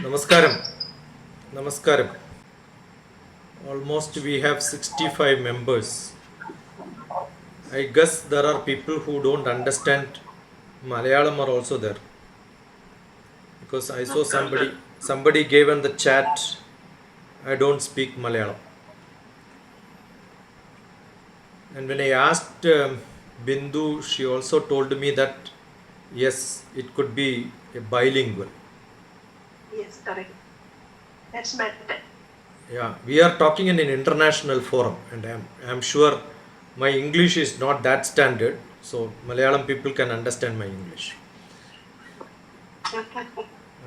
Namaskaram. Namaskaram. Almost we have 65 members. I guess there are people who don't understand Malayalam are also there. Because I saw somebody gave in the chat, I don't speak Malayalam. And when I asked Bindu, she also told me that yes, it could be a bilingual. Yes, correct. That's better. Yeah, we are talking in an international forum, and I'm sure my English is not that standard, so Malayalam people can understand my English.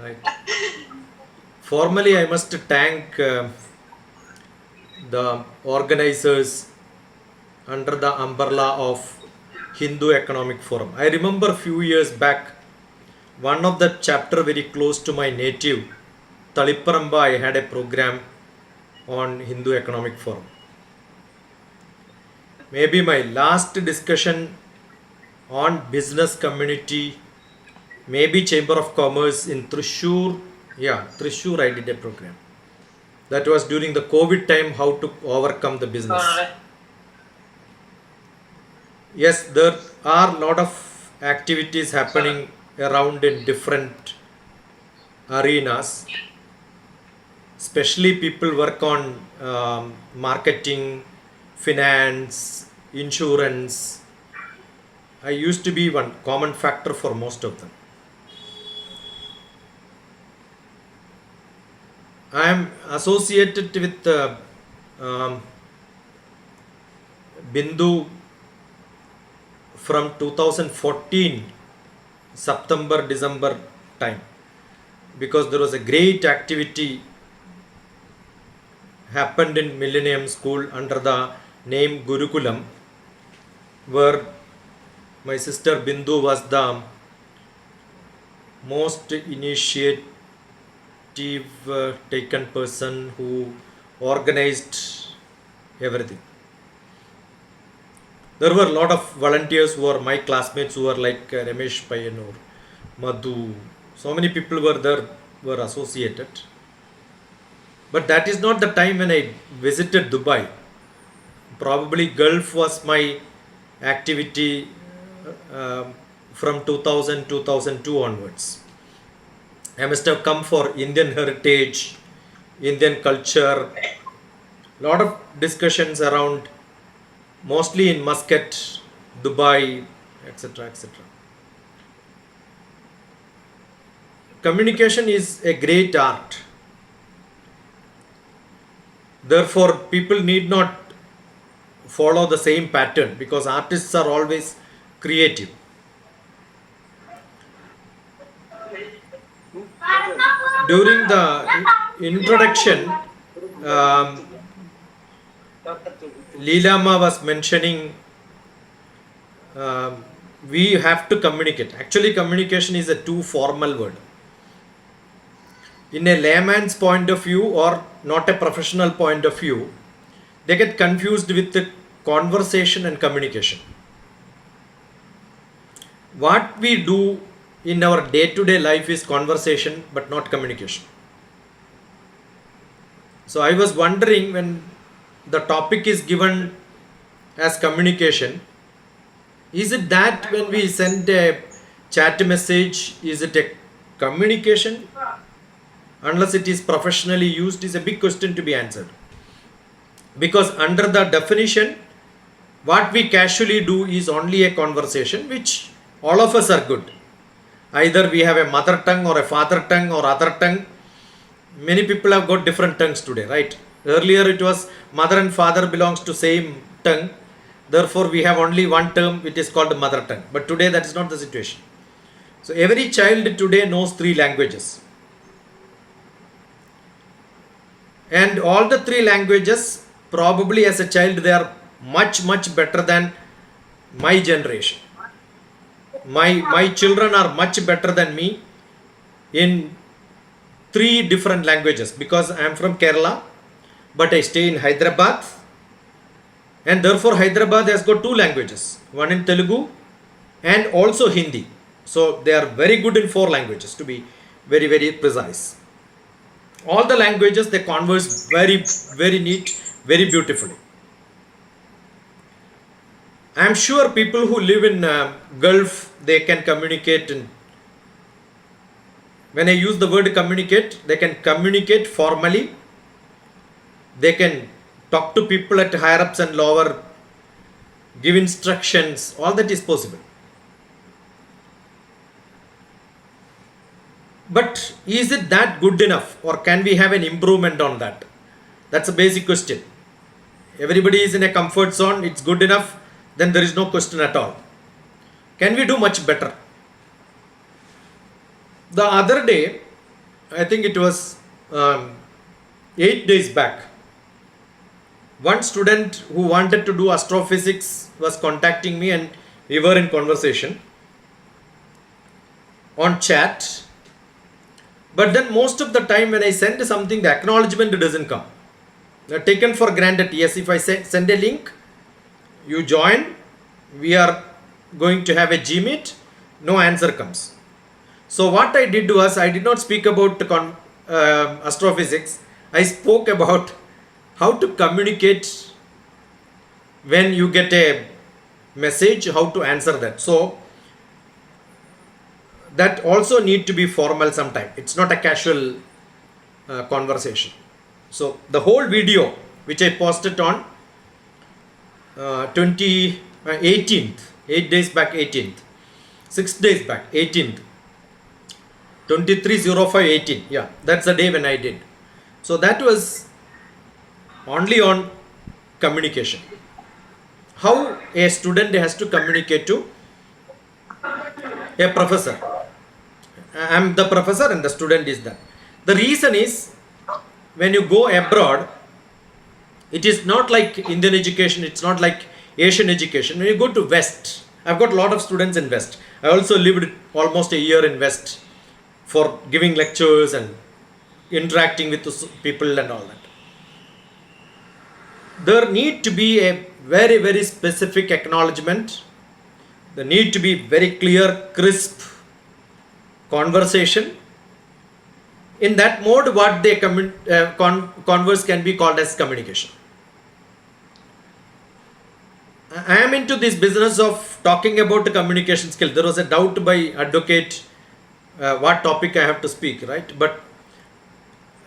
Right. Formally, I must thank the organizers under the umbrella of Hindu Economic Forum. I remember a few years back, one of the chapter very close to my native, Talipparamba, I had a program on Hindu Economic Forum. Maybe my last discussion on business community, maybe Chamber of Commerce in Thrissur. Yeah, Thrissur I did a program. That was during the COVID time, how to overcome the business. Yes, there are a lot of activities happening around in different arenas. Especially people work on marketing, finance, insurance. I used to be one common factor for most of them. I am associated with Bindu from 2014 September December time, because there was a great activity happened in Millennium School under the name Gurukulam, where my sister Bindu was the most initiative taken person who organized everything. There were a lot of volunteers who were my classmates, who were like Ramesh Payanur, Madhu. So many people were there, were associated. But that is not the time when I visited Dubai. Probably Gulf was my activity from 2000, 2002 onwards. I must have come for Indian heritage, Indian culture, lot of discussions around, mostly in Muscat, Dubai, etc., etc. Communication is a great art. Therefore, people need not follow the same pattern, because artists are always creative. During the introduction, Leelama was mentioning we have to communicate. Actually, communication is a too formal word. In a layman's point of view, or not a professional point of view, they get confused with the conversation and communication. What we do in our day-to-day life is conversation, but not communication. So I was wondering, when the topic is given as communication, is it that when we send a chat message, is it a communication? Unless it is professionally used, is a big question to be answered. Because under the definition, what we casually do is only a conversation, which all of us are good. Either we have a mother tongue or a father tongue or other tongue. Many people have got different tongues today, right? Earlier it was mother and father belongs to same tongue. Therefore we have only one term which is called mother tongue. But today that is not the situation. So every child today knows 3 languages. And all the 3 languages, probably as a child, they are much better than my generation. My children are much better than me in 3 different languages, because I am from Kerala, but I stay in Hyderabad, and therefore Hyderabad has got 2 languages, one in Telugu and also Hindi. So they are very good in 4 languages, to be very precise. All the languages they converse very, very neat, very beautifully. I am sure people who live in Gulf, they can communicate. And when I use the word communicate, they can communicate formally. They can talk to people at higher ups and lower, give instructions. All that is possible. But is it that good enough, or can we have an improvement on that? That's a basic question. Everybody is in a comfort zone, it's good enough, then there is no question at all. Can we do much better? The other day, I think it was 8 days back, one student who wanted to do astrophysics was contacting me, and we were in conversation on chat. But then most of the time when I send something, the acknowledgement doesn't come. They're taken for granted. Yes, if I send a link, you join, we are going to have a Gmeet, no answer comes. So what I did was, I did not speak about astrophysics. I spoke about how to communicate when you get a message, how to answer that. So that also need to be formal sometime. It's not a casual conversation. So the whole video which I posted on 18th, 8 days back, 18th, 6 days back, 18th, 23/05/18, yeah, that's the day when I did. So that was only on communication. How a student has to communicate to a professor. I am the professor and the student is that. The reason is, when you go abroad, it is not like Indian education, it's not like Asian education. When you go to West, I've got a lot of students in West. I also lived almost a year in West for giving lectures and interacting with people and all that. There need to be a very, very specific acknowledgement. There need to be very clear, crisp conversation. In that mode, what they converse can be called as communication. I am into this business of talking about the communication skill. There was a doubt by advocate what topic I have to speak, right? But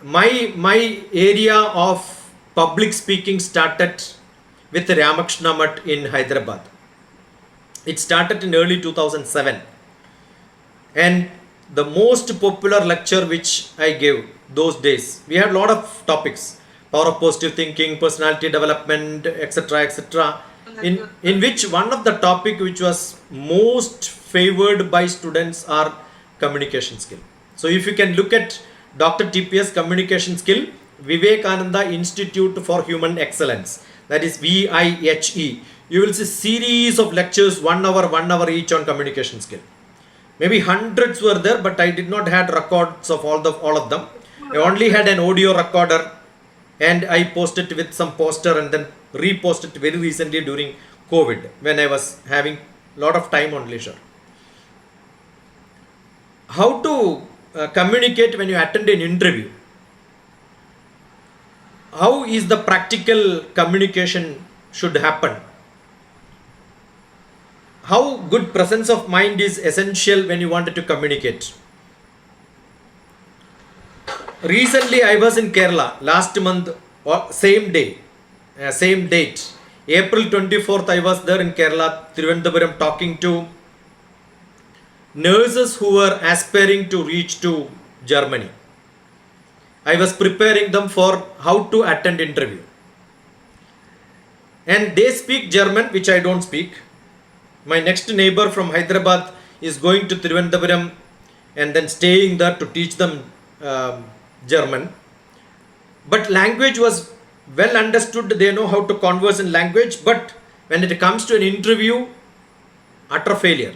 my area of public speaking started with Ramakrishna Math in Hyderabad. It started in early 2007, and the most popular lecture which I gave those days, we had a lot of topics: power of positive thinking, personality development, etc., etc. In which one of the topic which was most favored by students are communication skill. So if you can look at DrTPS communication skill, Vivekananda Institute for Human Excellence, that is VIHE, you will see series of lectures, 1 hour each on communication skill. Maybe hundreds were there, but I did not had records of all of them. I only had an audio recorder, and I posted with some poster and then reposted very recently during COVID, when I was having a lot of time on leisure. How to communicate when you attend an interview? How is the practical communication should happen? How good presence of mind is essential when you wanted to communicate? Recently, I was in Kerala last month, same day, same date, April 24th. I was there in Kerala, Thiruvananthapuram, talking to nurses who were aspiring to reach to Germany. I was preparing them for how to attend interview, and they speak German, which I don't speak. My next neighbor from Hyderabad is going to Thiruvananthapuram and then staying there to teach them German. But language was well understood. They know how to converse in language. But when it comes to an interview, utter failure.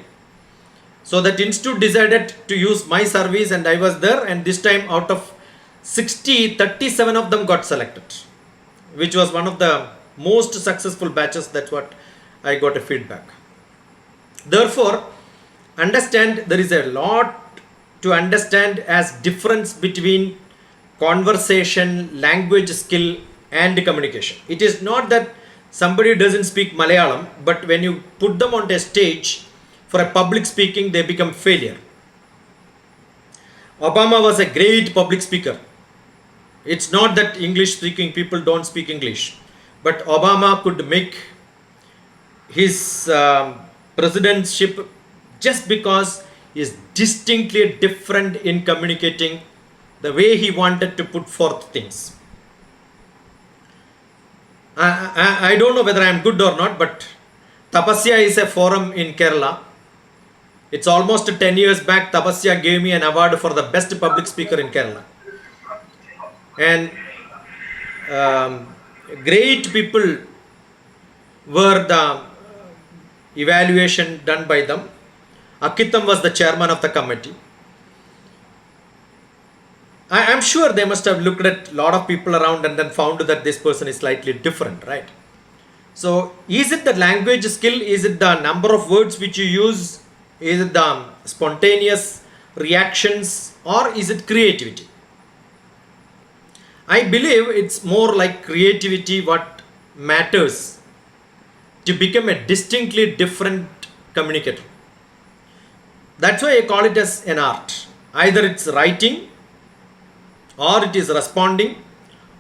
So that institute decided to use my service, and I was there. And this time, out of 60, 37 of them got selected, which was one of the most successful batches. That's what I got a feedback. Therefore, understand there is a lot to understand as difference between conversation, language skill, and communication. It is not that somebody doesn't speak Malayalam, but when you put them on a stage for a public speaking, they become failure. Obama was a great public speaker. It's not that English speaking people don't speak English, but Obama could make his presidentship just because he is distinctly different in communicating the way he wanted to put forth things. I don't know whether I am good or not, but Tapasya is a forum in Kerala. It's almost 10 years back, Tapasya gave me an award for the best public speaker in Kerala. And great people were the evaluation done by them. Akitam was the chairman of the committee. I am sure they must have looked at a lot of people around and then found that this person is slightly different, right? So, is it the language skill? Is it the number of words which you use? Is it the spontaneous reactions? Or is it creativity? I believe it's more like creativity what matters to become a distinctly different communicator. That's why I call it as an art. Either it's writing, or it is responding,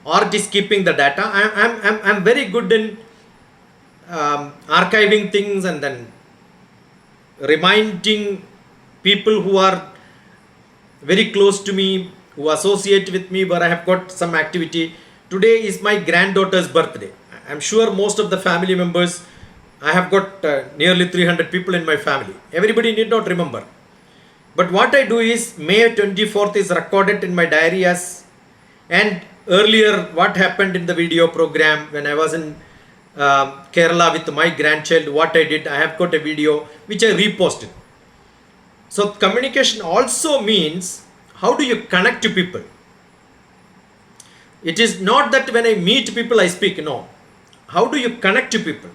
or it is keeping the data. I'm very good in archiving things and then reminding people who are very close to me, who associate with me, where I have got some activity. Today is my granddaughter's birthday. I'm sure most of the family members, I have got nearly 300 people in my family. Everybody need not remember. But what I do is May 24th is recorded in my diary as, and earlier what happened in the video program when I was in Kerala with my grandchild, what I did, I have got a video which I reposted. So communication also means how do you connect to people. It is not that when I meet people I speak, no. How do you connect to people?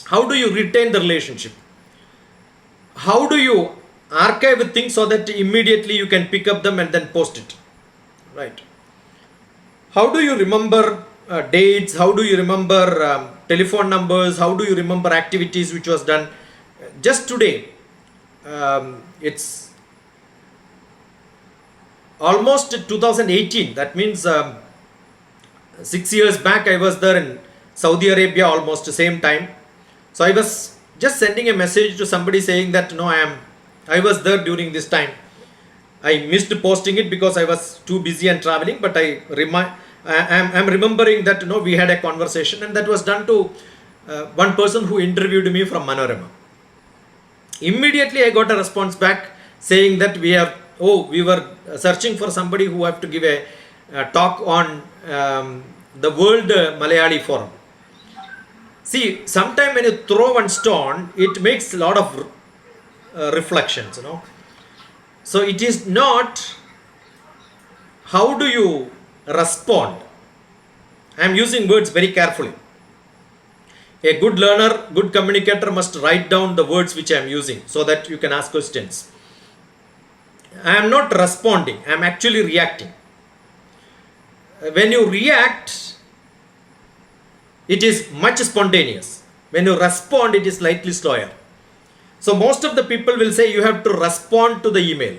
How do you retain the relationship? How do you archive things so that immediately you can pick up them and then post it, right? How do you remember dates? How do you remember telephone numbers? How do you remember activities which was done just today? It's almost 2018. That means 6 years back I was there in Saudi Arabia almost the same time. So I was just sending a message to somebody saying that no, I was there during this time. I missed posting it because I was too busy and traveling, but I'm remembering that we had a conversation, and that was done to one person who interviewed me from Manorama. Immediately I got a response back saying that we were searching for somebody who have to give a talk on the World Malayali Forum. See, sometime when you throw one stone, it makes a lot of reflections, So it is not how do you respond. I am using words very carefully. A good learner, good communicator must write down the words which I am using so that you can ask questions. I am not responding, I am actually reacting. When you react, it is much spontaneous. When you respond, it is slightly slower. So most of the people will say you have to respond to the email.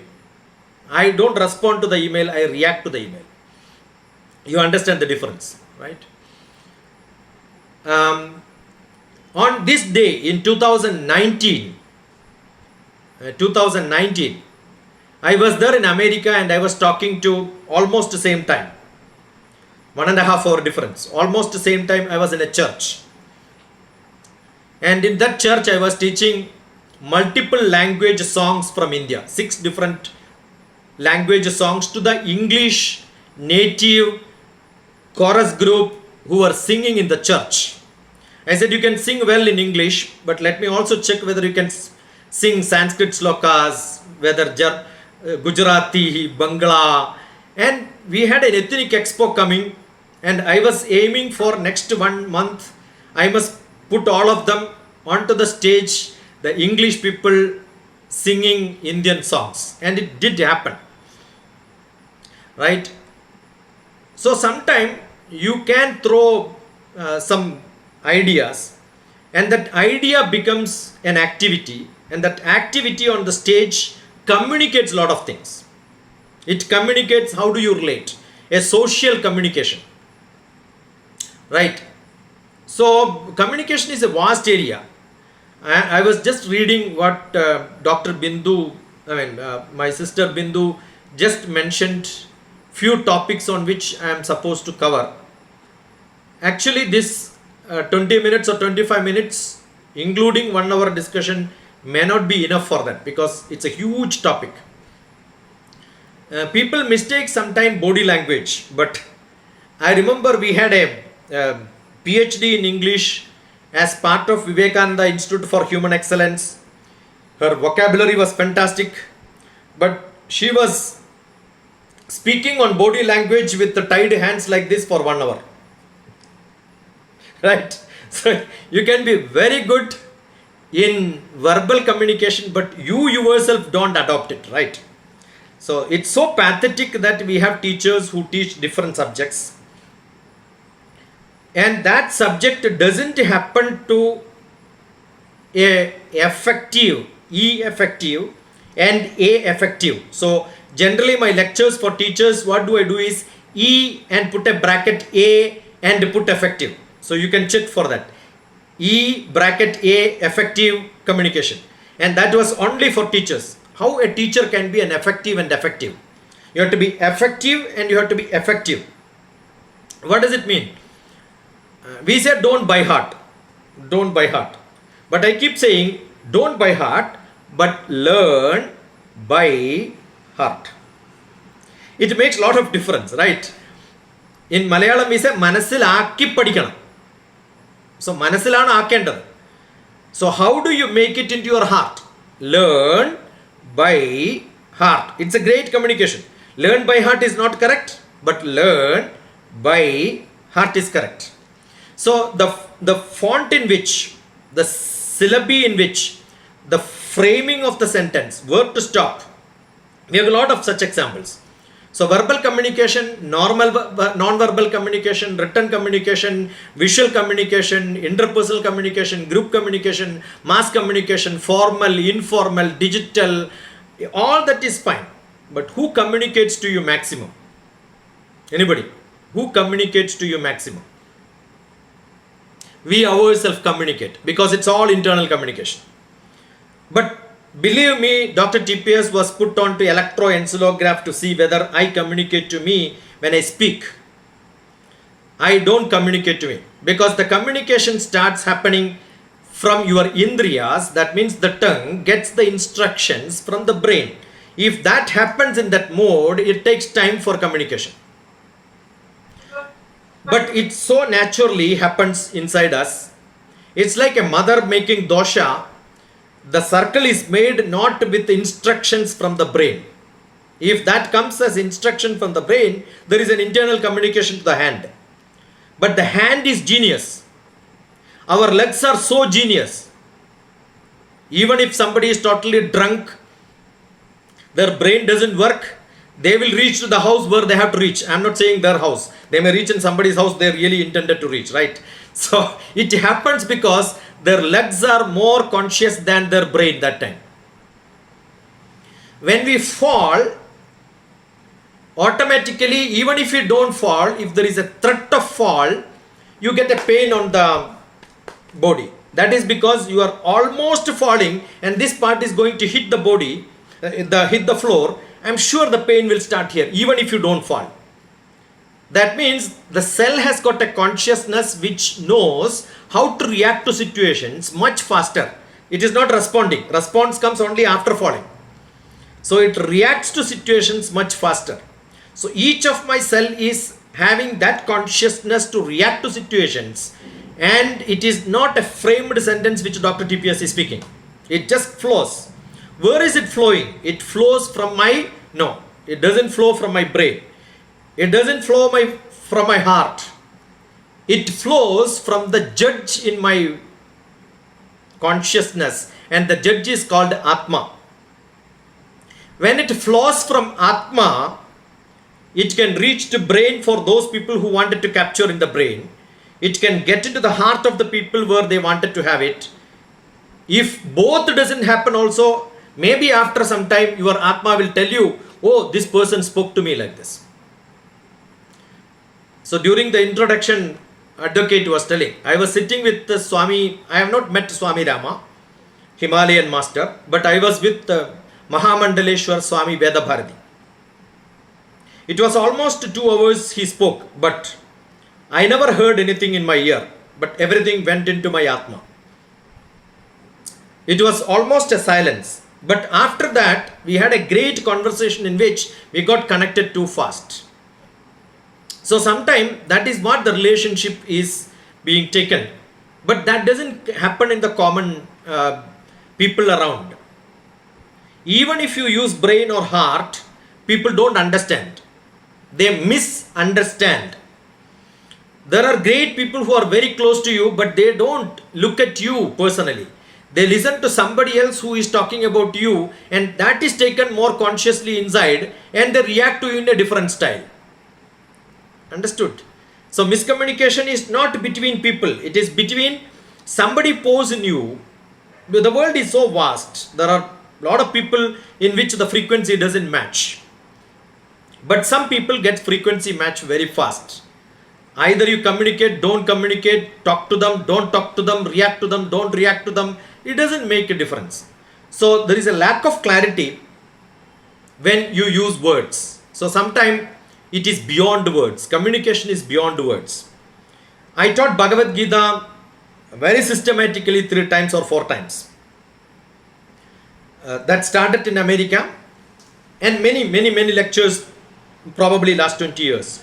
I don't respond to the email, I react to the email. You understand the difference, right? On this day in 2019, I was there in America and I was talking to almost the same time. 1.5 hour difference. Almost the same time I was in a church. And in that church I was teaching multiple language songs from India. 6 different language songs to the English native chorus group who were singing in the church. I said you can sing well in English, but let me also check whether you can sing Sanskrit slokas, whether Gujarati, Bangla. And we had an ethnic expo coming, and I was aiming for next 1 month I must put all of them onto the stage, the English people singing Indian songs, and it did happen, right? So sometime you can throw some ideas, and that idea becomes an activity, and that activity on the stage communicates a lot of things. It communicates how do you relate, a social communication, right? So communication is a vast area. I was just reading what Dr. Bindu, my sister Bindu just mentioned few topics on which I am supposed to cover. Actually, this 20 minutes or 25 minutes, including 1 hour discussion, may not be enough for that because it's a huge topic. People mistake sometimes body language, but I remember we had a PhD in English as part of Vivekananda Institute for Human Excellence. Her vocabulary was fantastic, but she was speaking on body language with the tied hands like this for 1 hour. Right? So you can be very good in verbal communication, but you yourself don't adopt it, right? So it's so pathetic that we have teachers who teach different subjects, and that subject doesn't happen to a effective, E effective and A effective. So generally my lectures for teachers, what do I do is E and put a bracket A and put effective. So you can check for that. E bracket A effective communication. And that was only for teachers. How a teacher can be an effective and effective. You have to be effective and you have to be effective. What does it mean? We said don't by heart. Don't by heart. But I keep saying don't by heart, but learn by heart. It makes a lot of difference, right? In Malayalam we say manasil aakki padikkanam. So manasilana aakendadu. So how do you make it into your heart? Learn by heart. It's a great communication. Learn by heart is not correct, but learn by heart is correct. So the font in which, the syllabi in which, the framing of the sentence, word to stop. We have a lot of such examples. So verbal communication, non-verbal communication, written communication, visual communication, interpersonal communication, group communication, mass communication, formal, informal, digital, all that is fine. But who communicates to you maximum? Anybody? Who communicates to you maximum? We ourselves communicate because it's all internal communication. But believe me, DrTPS was put on to electroencephalograph to see whether I communicate to me when I speak. I don't communicate to me because the communication starts happening from your indriyas. That means the tongue gets the instructions from the brain. If that happens in that mode, it takes time for communication. But it so naturally happens inside us. It's like a mother making dosha. The circle is made not with instructions from the brain. If that comes as instruction from the brain, there is an internal communication to the hand. But the hand is genius. Our legs are so genius. Even if somebody is totally drunk, their brain doesn't work, they will reach to the house where they have to reach. I'm not saying their house. They may reach in somebody's house they really intended to reach, right? So it happens because their legs are more conscious than their brain that time. When we fall, automatically, even if you don't fall, if there is a threat of fall, you get a pain on the body. That is because you are almost falling and this part is going to hit the body, hit the floor. I'm sure the pain will start here, even if you don't fall. That means the cell has got a consciousness which knows how to react to situations much faster. It is not responding. Response comes only after falling. So it reacts to situations much faster. So each of my cell is having that consciousness to react to situations, and it is not a framed sentence which DrTPS is speaking. It just flows. Where is it flowing? It flows from my, no, it doesn't flow from my brain. It doesn't flow from my heart. It flows from the judge in my consciousness, and the judge is called Atma. When it flows from Atma, It can reach the brain for those people who wanted to capture in the brain. It can get into the heart of the people where they wanted to have it. If both doesn't happen also, maybe after some time your Atma will tell you, oh, this person spoke to me like this. So during the introduction, advocate was telling, I was sitting with the Swami, I have not met Swami Rama, Himalayan master, but I was with Mahamandaleshwar Swami Vedabharati. It was almost 2 hours he spoke, but I never heard anything in my ear, but everything went into my Atma. It was almost a silence, but after that we had a great conversation in which we got connected too fast. So sometimes that is what the relationship is being taken, but that doesn't happen in the common people around. Even if you use brain or heart, people don't understand. They misunderstand. There are great people who are very close to you, but they don't look at you personally. They listen to somebody else who is talking about you, and that is taken more consciously inside, and they react to you in a different style. Understood? So miscommunication is not between people. It is between somebody pours in you. The world is so vast. There are a lot of people in which the frequency doesn't match. But some people get frequency match very fast. Either you communicate, don't communicate, talk to them, don't talk to them, react to them, don't react to them. It doesn't make a difference. So there is a lack of clarity when you use words. So sometimes it is beyond words. Communication is beyond words. I taught Bhagavad Gita very systematically 3 times or 4 times. That started in America, and many lectures, probably last 20 years.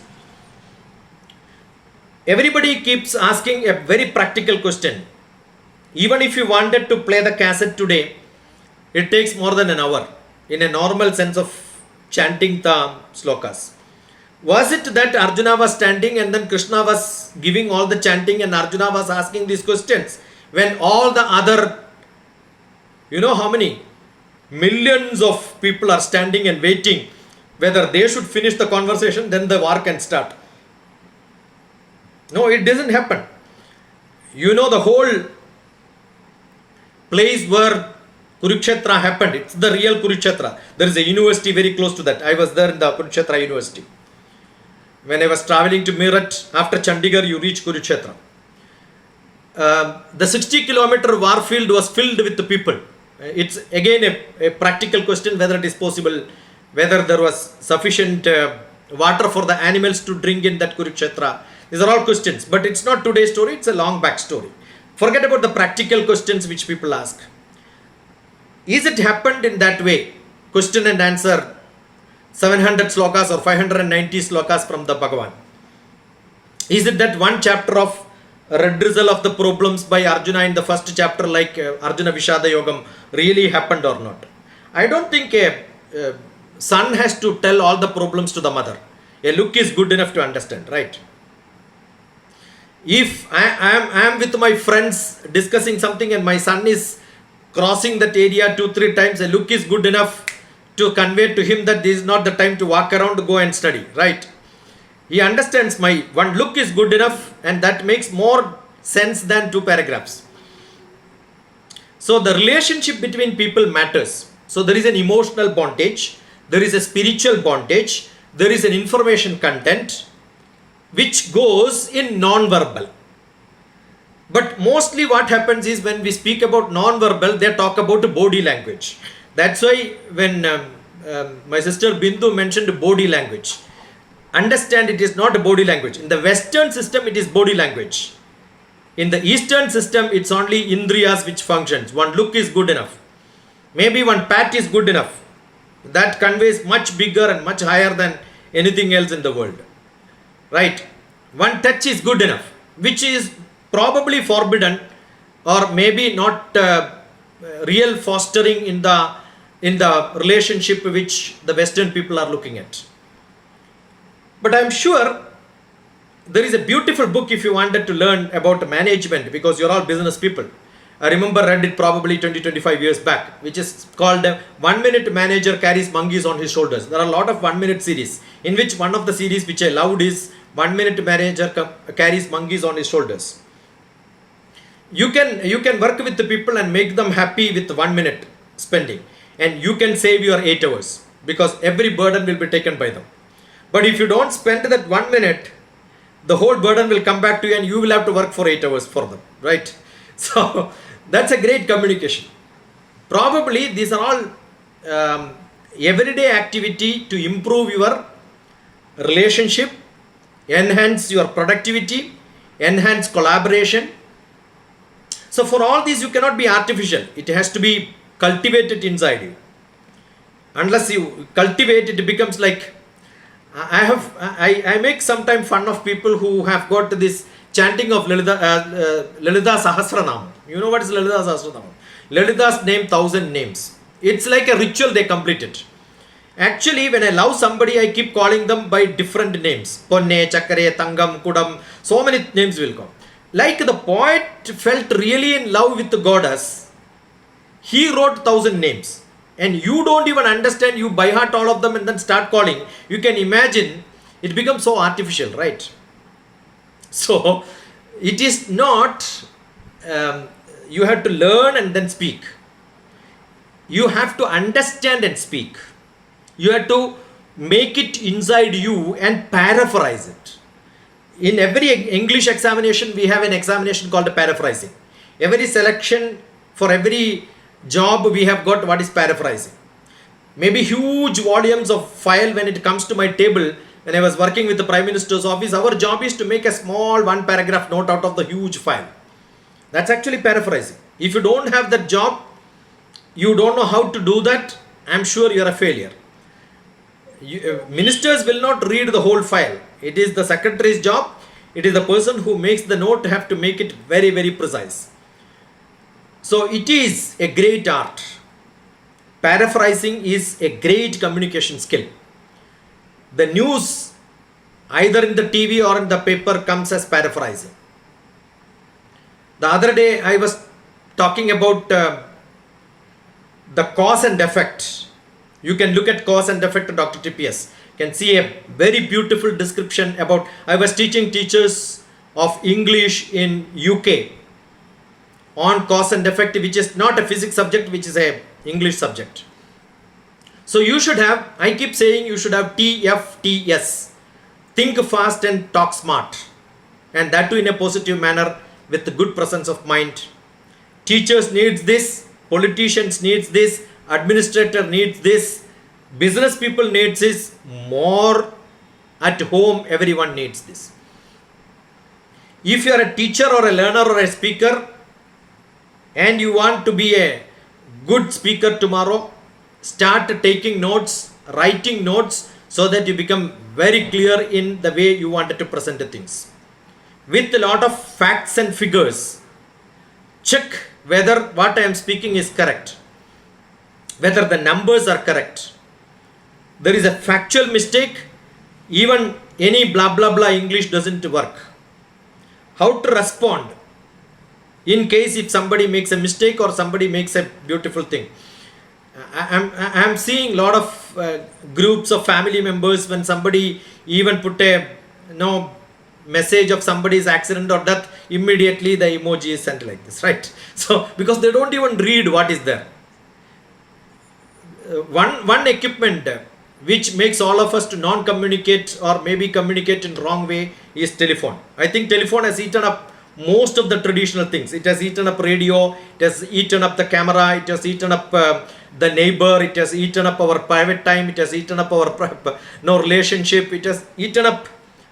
Everybody keeps asking a very practical question. Even if you wanted to play the cassette today, it takes more than an hour in a normal sense of chanting the slokas. Was it that Arjuna was standing and then Krishna was giving all the chanting and Arjuna was asking these questions when all the other, you know how many millions of people are standing and waiting whether they should finish the conversation, then the war can start? No, it doesn't happen. You know, the whole place where Kurukshetra happened, it's the real Kurukshetra. There is a university very close to that. I was there in the Kurukshetra University. When I was traveling to Meerut, after Chandigarh, you reach Kurukshetra. The 60-kilometer war field was filled with the people. It's again a practical question whether it is possible, whether there was sufficient water for the animals to drink in that Kurukshetra. These are all questions, but it's not today's story, it's a long back story. Forget about the practical questions which people ask. Is it happened in that way? Question and answer, 700 slokas or 590 slokas from the Bhagavan. Is it that one chapter of redressal of the problems by Arjuna in the first chapter, like Arjuna Vishada Yogam, really happened or not? I don't think a son has to tell all the problems to the mother. A look is good enough to understand, right? If I am with my friends discussing something and my son is crossing that area 2-3 times, a look is good enough to convey to him that this is not the time to walk around, to go and study, right? He understands my one look is good enough, and that makes more sense than 2 paragraphs. So the relationship between people matters. So there is an emotional bondage, there is a spiritual bondage, there is an information content which goes in non-verbal. But mostly what happens is when we speak about non-verbal, they talk about body language. That's why when my sister Bindu mentioned body language, understand it is not a body language. In the Western system, it is body language. In the Eastern system, it's only Indriyas which functions. One look is good enough. Maybe one pat is good enough. That conveys much bigger and much higher than anything else in the world. Right? One touch is good enough, which is probably forbidden or maybe not real fostering in the relationship which the Western people are looking at. But I'm sure there is a beautiful book if you wanted to learn about management, because you're all business people. I remember read it probably 20-25 years back, which is called 1 Minute Manager Carries Monkeys on His Shoulders. There are a lot of 1 minute series, in which one of the series which I loved is 1 Minute Manager Carries Monkeys on His Shoulders. You can work with the people and make them happy with 1 minute spending, and you can save your 8 hours, because every burden will be taken by them. But if you don't spend that 1 minute, the whole burden will come back to you and you will have to work for 8 hours for them, right? So that's a great communication. Probably these are all everyday activity to improve your relationship, enhance your productivity, enhance collaboration. So for all these, you cannot be artificial. It has to be cultivated inside you. Unless you cultivate it, it becomes like, I make sometimes fun of people who have got this chanting of Lalita Sahasranam. You know what is Lalita Sahasranam? Lalita's name, 1,000 names. It's like a ritual they complete it. Actually, when I love somebody, I keep calling them by different names. Ponne, Chakare, Tangam, Kudam. So many names will come. Like the poet felt really in love with the goddess, he wrote 1,000 names. And you don't even understand, you by heart all of them and then start calling. You can imagine, it becomes so artificial, right? So, it is not, you have to learn and then speak. You have to understand and speak. You have to make it inside you and paraphrase it. In every English examination, we have an examination called paraphrasing. Every selection, for every job, we have got what is paraphrasing. Maybe huge volumes of file when it comes to my table. When I was working with the Prime Minister's office, our job is to make a small 1 paragraph note out of the huge file. That's actually paraphrasing. If you don't have that job, you don't know how to do that, I'm sure you're a failure. Ministers will not read the whole file. It is the secretary's job. It is the person who makes the note have to make it very, very precise. So it is a great art. Paraphrasing is a great communication skill. The news, either in the TV or in the paper, comes as paraphrasing. The other day I was talking about the cause and effect. You can look at cause and effect of DrTPS. You can see a very beautiful description about, I was teaching teachers of English in UK on cause and effect, which is not a physics subject, which is a English subject. So you should have, I keep saying you should have TFTS. Think fast and talk smart. And that too in a positive manner with a good presence of mind. Teachers needs this, politicians needs this, administrator needs this, business people needs this, more at home everyone needs this. If you are a teacher or a learner or a speaker and you want to be a good speaker tomorrow, start taking notes, writing notes so that you become very clear in the way you wanted to present the things. With a lot of facts and figures, check whether what I am speaking is correct, whether the numbers are correct. There is a factual mistake, even any blah blah blah English doesn't work. How to respond in case if somebody makes a mistake or somebody makes a beautiful thing. I'm seeing a lot of groups of family members, when somebody even put a message of somebody's accident or death, immediately the emoji is sent like this, right? So because they don't even read what is there. One equipment which makes all of us to non-communicate or maybe communicate in wrong way is telephone. I think telephone has eaten up most of the traditional things. It has eaten up radio, it has eaten up the camera, it has eaten up the neighbor, it has eaten up our private time, it has eaten up our relationship, it has eaten up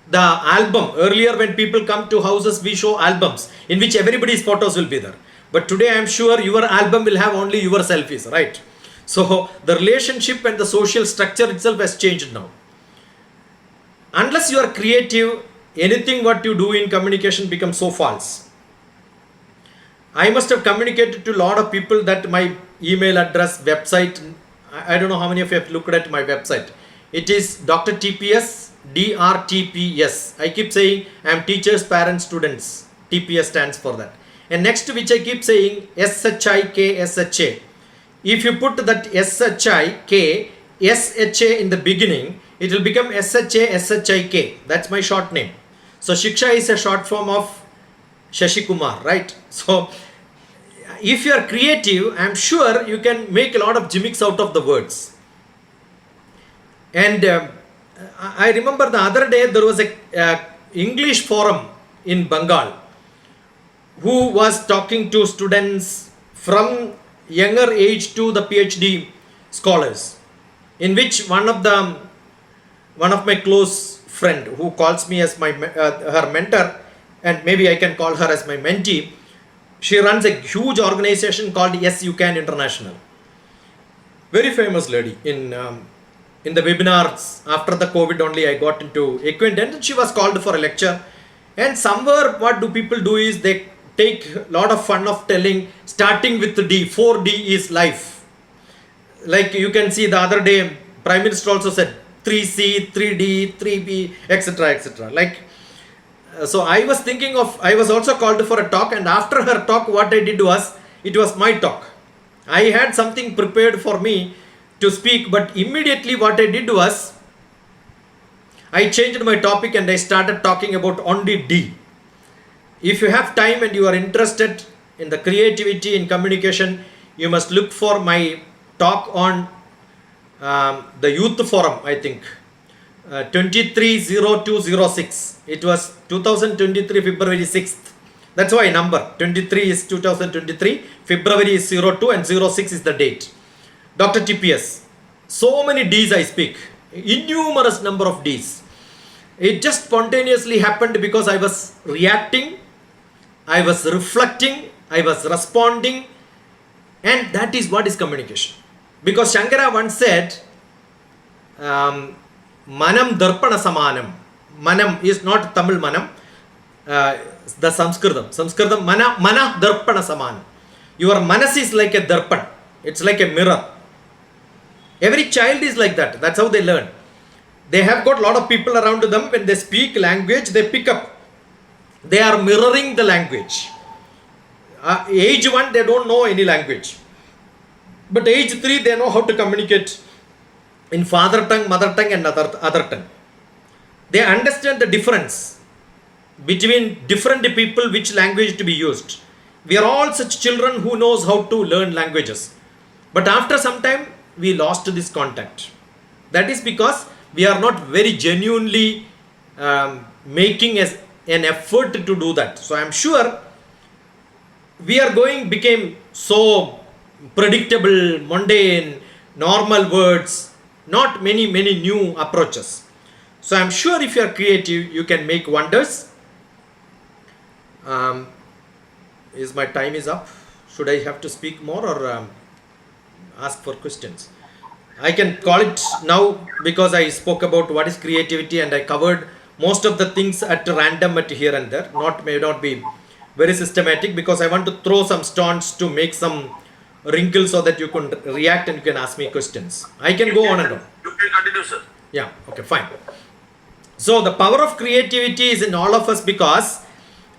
the album. Earlier when people come to houses, we show albums in which everybody's photos will be there. But today I am sure your album will have only your selfies, right? So the relationship and the social structure itself has changed now. Unless you are creative, anything what you do in communication becomes so false. I must have communicated to a lot of people that my email address, website, I don't know how many of you have looked at my website. It is DrTPS, DrTPS. I keep saying I am teachers, parents, students. TPS stands for that. And next, which I keep saying, SHIK. If you put that SHIK, SHA in the beginning, it will become SHIK. That's my short name. So Shiksha is a short form of Shashi Kumar, right? So if you are creative, I am sure you can make a lot of gimmicks out of the words. And I remember the other day there was a English forum in Bengal who was talking to students from younger age to the PhD scholars, in which one of my close friend who calls me as my her mentor, and maybe I can call her as my mentee. She runs a huge organization called Yes You Can International. Very famous lady. In the webinars after the COVID only I got into acquaintance, and she was called for a lecture. And somewhere what do people do is they take a lot of fun of telling, starting with D. 4D is life. Like you can see the other day, Prime Minister also said 3C, 3D, 3B, etc. etc. Like, so I was thinking of, I was also called for a talk, and after her talk, what I did was, it was my talk. I had something prepared for me to speak, but immediately what I did was, I changed my topic and I started talking about only D. If you have time and you are interested in the creativity in communication, you must look for my talk on the youth forum, I think. 230206. It was 2023 February 6th. That's why number 23 is 2023, February is 02, and 06 is the date. DrTPS. So many D's I speak, innumerous number of D's. It just spontaneously happened because I was reacting, I was reflecting, I was responding, and that is what is communication. Because Shankara once said, Manam Darpana Samanam. Manam is not Tamil Manam, the Sanskritam Mana Darpana Samanam. Your manas is like a darpan, it's like a mirror. Every child is like that, that's how they learn. They have got a lot of people around them. When they speak language, they pick up. They are mirroring the language. Age 1, they don't know any language. But age 3, they know how to communicate in father tongue, mother tongue, and other tongue. They understand the difference between different people, which language to be used. We are all such children who knows how to learn languages. But after some time, we lost this contact. That is because we are not very genuinely making an effort to do that. So I am sure we are became so predictable, mundane, normal words, not many new approaches. So I am sure if you are creative, you can make wonders. My time is up? Should I have to speak more or ask for questions? I can call it now because I spoke about what is creativity and I covered most of the things at random at here and there. May not be very systematic because I want to throw some stones to make some wrinkles so that you can react and you can ask me questions. I can go on and on. You can continue, sir. Yeah, okay, fine. So the power of creativity is in all of us because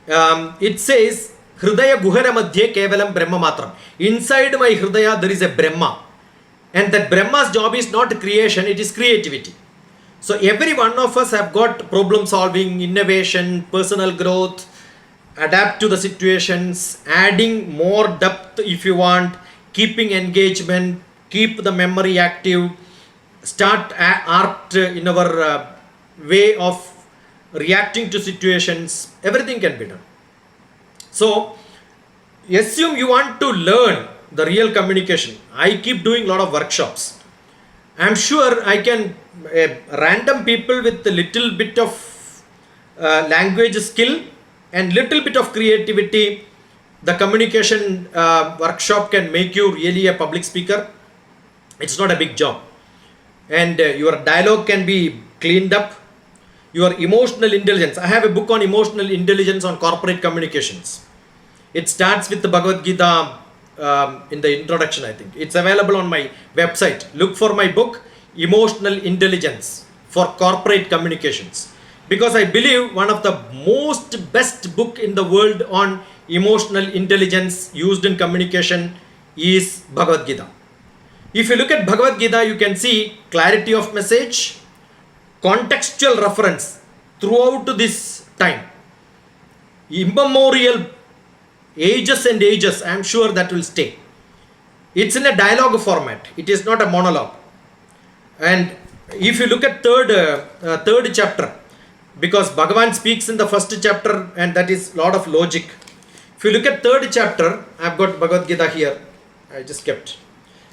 it says Hridaya Guhara Madhye Kevalam Brahma Matram. Inside my Hridaya there is a Brahma. And that Brahma's job is not creation, it is creativity. So every one of us have got problem solving, innovation, personal growth, adapt to the situations, adding more depth if you want, keeping engagement, keep the memory active, start art in our way of reacting to situations, everything can be done. So assume you want to learn the real communication. I keep doing a lot of workshops. I am sure I can random people with a little bit of language skill and little bit of creativity. The communication workshop can make you really a public speaker. It's not a big job. And your dialogue can be cleaned up. Your emotional intelligence. I have a book on emotional intelligence on corporate communications. It starts with the Bhagavad Gita in the introduction, I think. It's available on my website. Look for my book, Emotional Intelligence for Corporate Communications. Because I believe one of the most best book in the world on emotional intelligence used in communication is Bhagavad Gita. If you look at Bhagavad Gita, you can see clarity of message, contextual reference throughout this time. Immemorial ages and ages, I am sure that will stay. It's in a dialogue format. It is not a monologue. And if you look at third chapter, because Bhagavan speaks in the first chapter and that is lot of logic. If you look at third chapter, I've got Bhagavad Gita here. I just kept.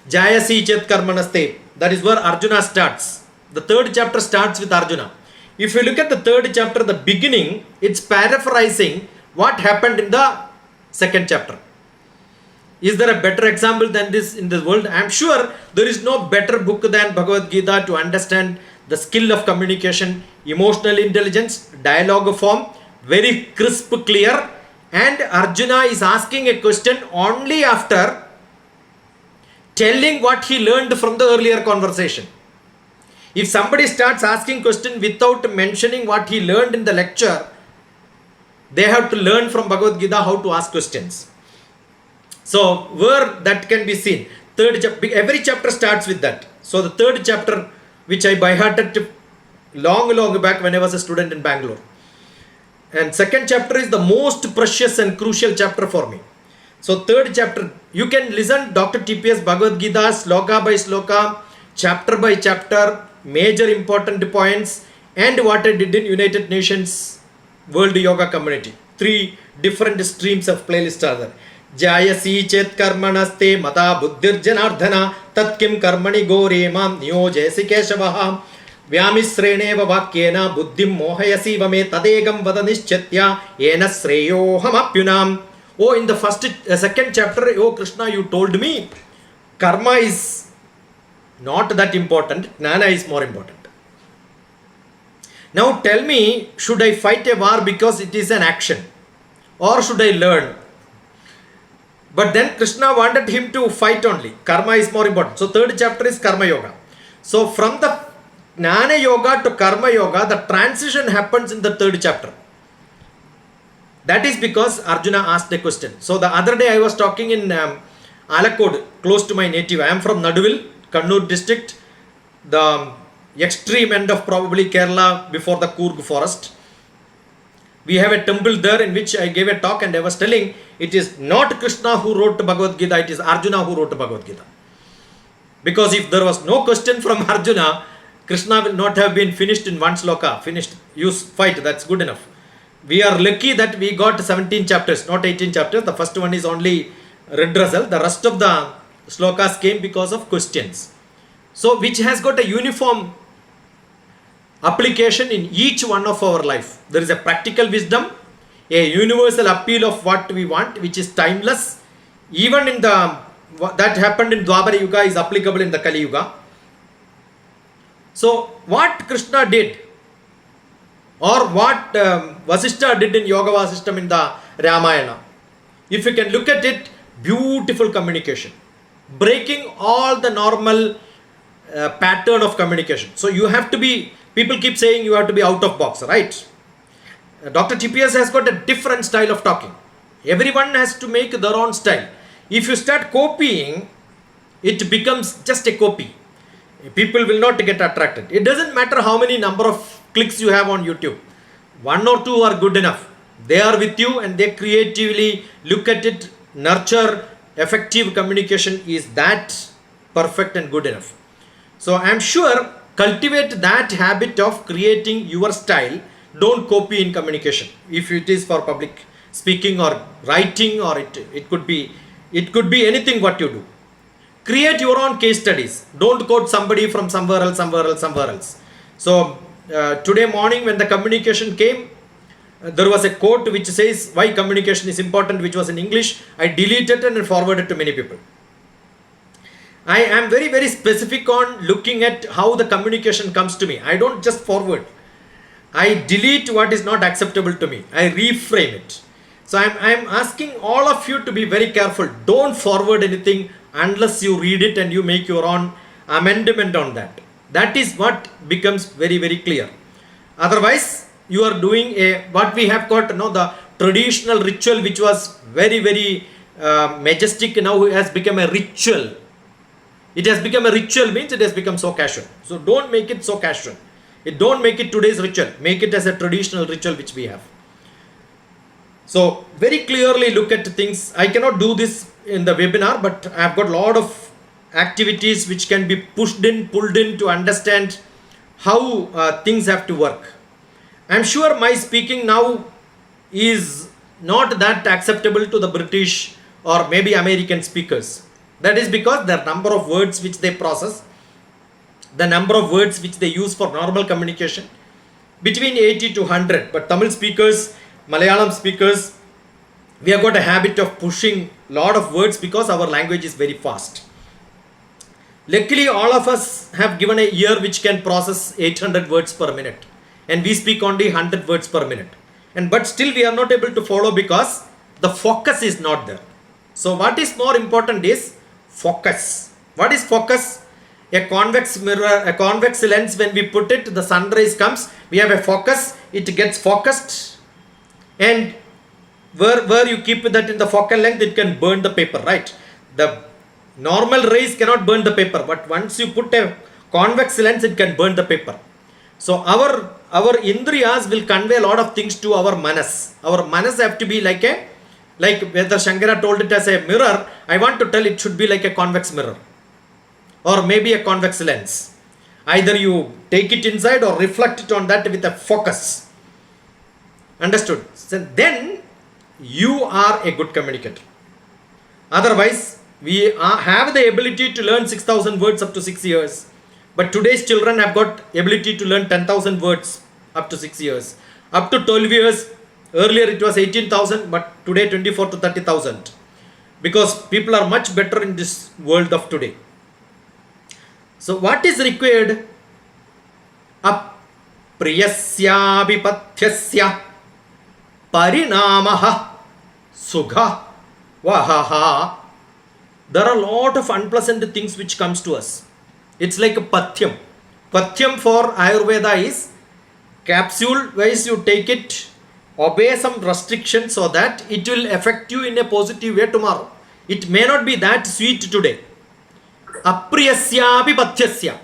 Jayasi chet karmanaste. That is where Arjuna starts. The third chapter starts with Arjuna. If you look at the third chapter, the beginning, it's paraphrasing what happened in the second chapter. Is there a better example than this in the world? I am sure there is no better book than Bhagavad Gita to understand the skill of communication, emotional intelligence, dialogue form, very crisp, clear. And Arjuna is asking a question only after telling what he learned from the earlier conversation. If somebody starts asking question without mentioning what he learned in the lecture, they have to learn from Bhagavad Gita how to ask questions. So where that can be seen, every chapter starts with that. So the third chapter, which I by hearted long back when I was a student in Bangalore. And second chapter is the most precious and crucial chapter for me. So third chapter, you can listen DrTPS Bhagavad Gita sloka by sloka, chapter by chapter, major important points, and what I did in United Nations World Yoga Community. 3 different streams of playlist are there. Jayasi chet karmanaste mata buddhir janardhana tatkim karmani gore mam niyojayasi keshavaha vyamisreneva vakyena buddhim mohayasi vame tadegam vadanischatya ena sreyohamapyunam. Oh, in the second chapter, oh Krishna, you told me karma is not that important, jnana is more important. Now tell me, should I fight a war because it is an action, or should I learn? But then Krishna wanted him to fight only. Karma is more important. So third chapter is Karma Yoga. So from the Jnana Yoga to Karma Yoga, the transition happens in the third chapter. That is because Arjuna asked a question. So the other day I was talking in Alakod, close to my native. I am from Naduvil, Kannur district, the extreme end of probably Kerala before the Coorg forest. We have a temple there in which I gave a talk and I was telling it is not Krishna who wrote Bhagavad Gita, it is Arjuna who wrote Bhagavad Gita. Because if there was no question from Arjuna, Krishna will not have been finished in one sloka, finished, use, fight, that's good enough. We are lucky that we got 17 chapters, not 18 chapters. The first one is only redressal. The rest of the slokas came because of questions. So which has got a uniform application in each one of our life. There is a practical wisdom, a universal appeal of what we want, which is timeless. Even in that happened in Dwapara Yuga is applicable in the Kali Yuga. So what Krishna did, or what Vasishtha did in Yoga Vasishtam in the Ramayana, if you can look at it, beautiful communication, breaking all the normal pattern of communication. So you have to be, people keep saying you have to be out of box, right? DrTPS has got a different style of talking. Everyone has to make their own style. If you start copying, it becomes just a copy. People will not get attracted. It doesn't matter how many number of clicks you have on YouTube. 1 or 2 are good enough. They are with you and they creatively look at it, nurture. Effective communication is that perfect and good enough. So I am sure, cultivate that habit of creating your style. Don't copy in communication. If it is for public speaking or writing, or it could be anything what you do. Create your own case studies. Don't quote somebody from somewhere else. So today morning when the communication came, there was a quote which says why communication is important, which was in English. I deleted it and forwarded to many people. I am very, very specific on looking at how the communication comes to me. I don't just forward. I delete what is not acceptable to me. I reframe it. So I am asking all of you to be very careful. Don't forward anything unless you read it and you make your own amendment on that. That is what becomes very, very clear. Otherwise, you are doing what we have got, the traditional ritual which was very, very majestic, now has become a ritual. It has become a ritual means it has become so casual. So don't make it so casual. Don't make it today's ritual. Make it as a traditional ritual which we have. So very clearly look at things. I cannot do this in the webinar, but I have got a lot of activities which can be pushed in, pulled in to understand how things have to work. I am sure my speaking now is not that acceptable to the British or maybe American speakers. That is because the number of words which they process, the number of words which they use for normal communication, between 80 to 100. But Tamil speakers, Malayalam speakers, we have got a habit of pushing a lot of words because our language is very fast. Luckily, all of us have given a ear which can process 800 words per minute, and we speak only 100 words per minute. But still we are not able to follow because the focus is not there. So what is more important is focus. What is focus? A convex mirror, a convex lens, when we put it, the sun rays comes, we have a focus, it gets focused, and where you keep that in the focal length, it can burn the paper, right? The normal rays cannot burn the paper, but once you put a convex lens, it can burn the paper. So our indriyas will convey a lot of things to our manas. Our manas have to be like whether Shankara told it as a mirror, I want to tell it should be like a convex mirror or maybe a convex lens. Either you take it inside or reflect it on that with a focus. Understood? So then you are a good communicator. Otherwise, we have the ability to learn 6,000 words up to 6 years. But today's children have got ability to learn 10,000 words up to 6 years. Up to 12 years, earlier it was 18,000, but today 24 to 30,000. Because people are much better in this world of today. So what is required? Apriyasya vipathyasya parinamaha sugha vahaha. There are a lot of unpleasant things which comes to us. It's like a pathyam. Pathyam for Ayurveda is capsule wise you take it, obey some restrictions so that it will affect you in a positive way tomorrow. It may not be that sweet today. Apriyasyapi pathyasya.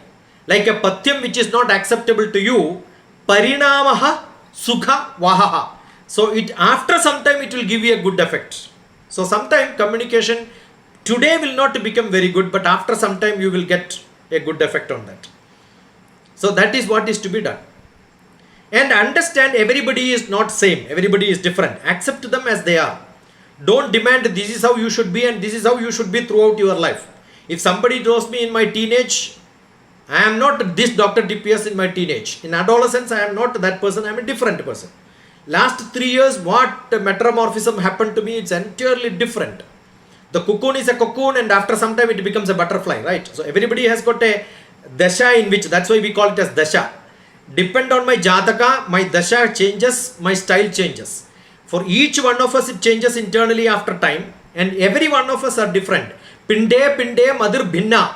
Like a pathyam which is not acceptable to you, parinamaha sukha vahaha. So it after some time it will give you a good effect. So sometime communication today will not become very good, but after some time you will get a good effect on that. So that is what is to be done. And understand everybody is not same. Everybody is different. Accept them as they are. Don't demand this is how you should be and this is how you should be throughout your life. If somebody knows me in my teenage, I am not this DrTPS in my teenage. In adolescence, I am not that person. I am a different person. Last 3 years, what metamorphism happened to me, it's entirely different. The cocoon is a cocoon and after some time it becomes a butterfly, right? So everybody has got a dasha in which, that's why we call it as dasha. Depend on my jataka, my dasha changes, my style changes. For each one of us it changes internally after time, and every one of us are different. Pinde madir bhinna.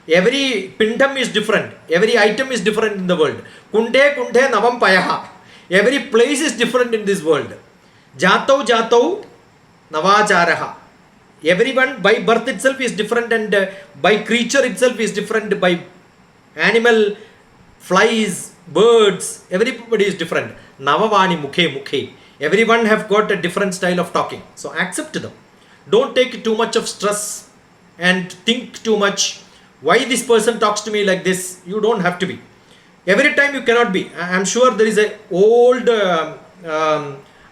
Every pindam is different. Every item is different in the world. Kunde navam payaha. Every place is different in this world. Jatau navacharaha. Everyone by birth itself is different, and by creature itself is different, by animal, flies, birds, everybody is different. Navavani mukhe. Everyone have got a different style of talking. So accept them. Don't take too much of stress and think too much. Why this person talks to me like this? You don't have to be. Every time you cannot be. I am sure there is a old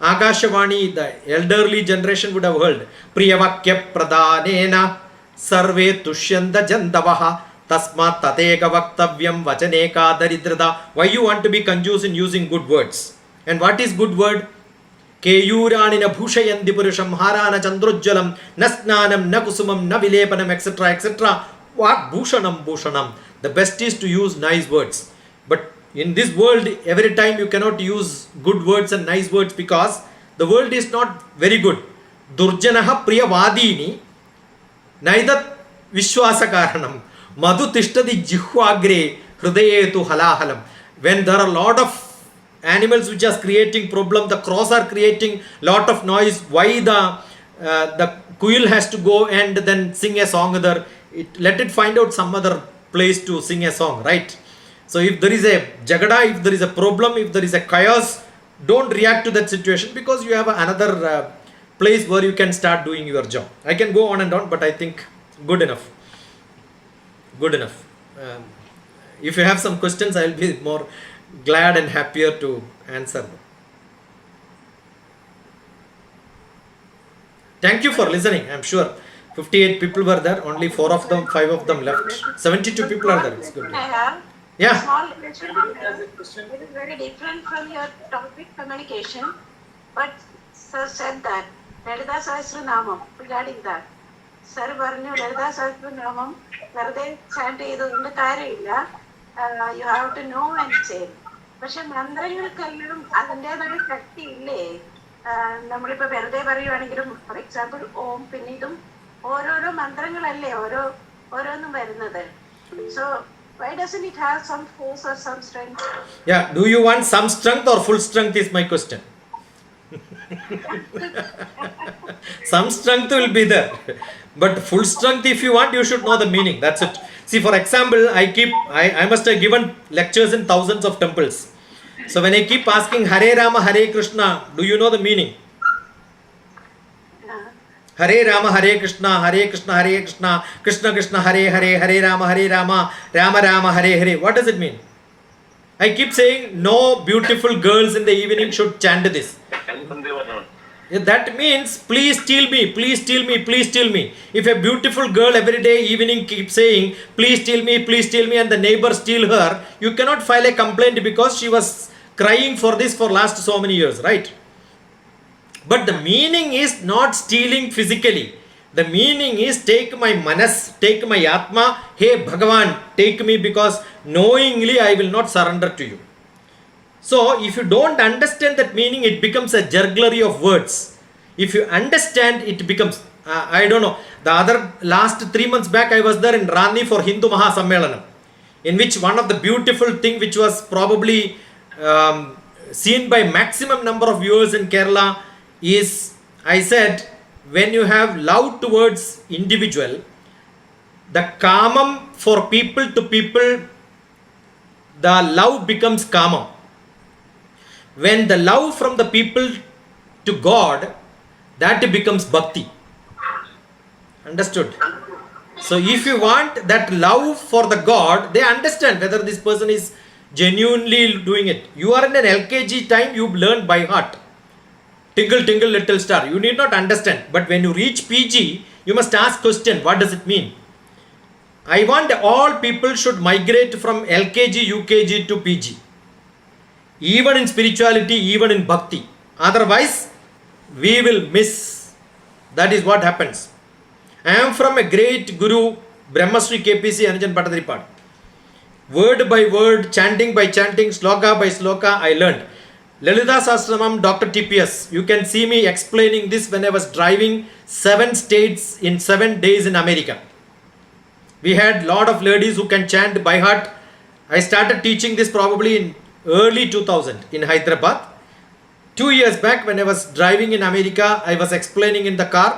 Akashavani, the elderly generation would have heard. Priyavakya pradhanena sarve tushyanda jandavaha tasmat tateka vaktavyam vachaneka daridrada. Why you want to be conjuiced in using good words? And what is good word? Keyuranina bhushayanti purusham harana chandrojjalam nasnanam nakusumam navilepanam etc. etc. What bhushanam? The best is to use nice words. But in this world, every time you cannot use good words and nice words because the world is not very good. Durjanaha priyavadini naida vishwasakaranam madhu tishtadi jihwagre hridayetu halahalam. When there are a lot of animals which are creating problem, the crows are creating lot of noise, why the quail has to go and then sing a song there, let it find out some other place to sing a song, right? So if there is a jagada, if there is a problem, if there is a chaos, don't react to that situation, because you have another place where you can start doing your job. I can go on and on, but I think good enough. Good enough. If you have some questions, I will be more glad and happier to answer them. Thank you for listening. I'm sure 58 people were there, only 5 of them left. 72 people are there. It's good. I have Yeah. small question. It is very different from your topic communication, but sir said that Lalita Sahasranamam regarding that. Sir പറഞ്ഞു Lalita Sahasranamam വെറുതെ chant ചെയ്തതുകൊണ്ട് കാര്യമില്ല, you have to know and say. പക്ഷെ മന്ത്രങ്ങൾക്കെല്ലാം അതിൻ്റെതായ ശക്തി ഇല്ലേ? നമ്മളിപ്പോ വെറുതെ പറയുവാണെങ്കിലും, ഫോർ എക്സാമ്പിൾ ഓം, പിന്നെ ഇതും ഓരോരോ മന്ത്രങ്ങളല്ലേ ഓരോന്നും വരുന്നത്. So why doesn't it have some force or some strength? Yeah, do you want some strength or full strength is my question. Some strength will be there, but full strength, if you want, you should know the meaning. That's it. See, for example, I must have given lectures in thousands of temples. So when I keep asking Hare Rama, Hare Krishna, do you know the meaning? Hare Rama, Hare Krishna, Hare Krishna, Hare Krishna, Krishna Krishna, Hare Hare, Hare Rama, Rama Rama, Hare Hare. What does it mean? I keep saying no beautiful girls in the evening should chant this. That means please steal me, please steal me, please steal me. If a beautiful girl every day evening keeps saying please steal me, and the neighbor steal her, you cannot file a complaint because she was crying for this for last so many years, right? But the meaning is not stealing physically. The meaning is take my manas, take my atma, hey Bhagavan, take me, because knowingly I will not surrender to you. So if you don't understand that meaning, it becomes a jugglery of words. If you understand, it becomes I don't know, last 3 months back I was there in Rani for Hindu Mahasammelanam, in which one of the beautiful thing which was probably seen by maximum number of viewers in Kerala is, I said, when you have love towards individual, the kamam for people to people, the love becomes kamam. When the love from the people to God, that becomes bhakti. Understood? So if you want that love for the God, they understand whether this person is genuinely doing it. You are in an LKG time, you learn by heart. Tinkle tinkle little star, you need not understand. But when you reach PG, you must ask question, what does it mean? I want all people should migrate from LKG, UKG to PG, even in spirituality, even in bhakti. Otherwise we will miss. That is what happens. I am from a great guru, Brahmasri KPC Anjan Patadripad. Word by word, chanting by chanting, sloka by sloka, I learned. Lalita Sahasranamam, DrTPS. You can see me explaining this when I was driving 7 states in 7 days in America. We had lot of ladies who can chant by heart. I started teaching this probably in early 2000 in Hyderabad. 2 years back when I was driving in America, I was explaining in the car.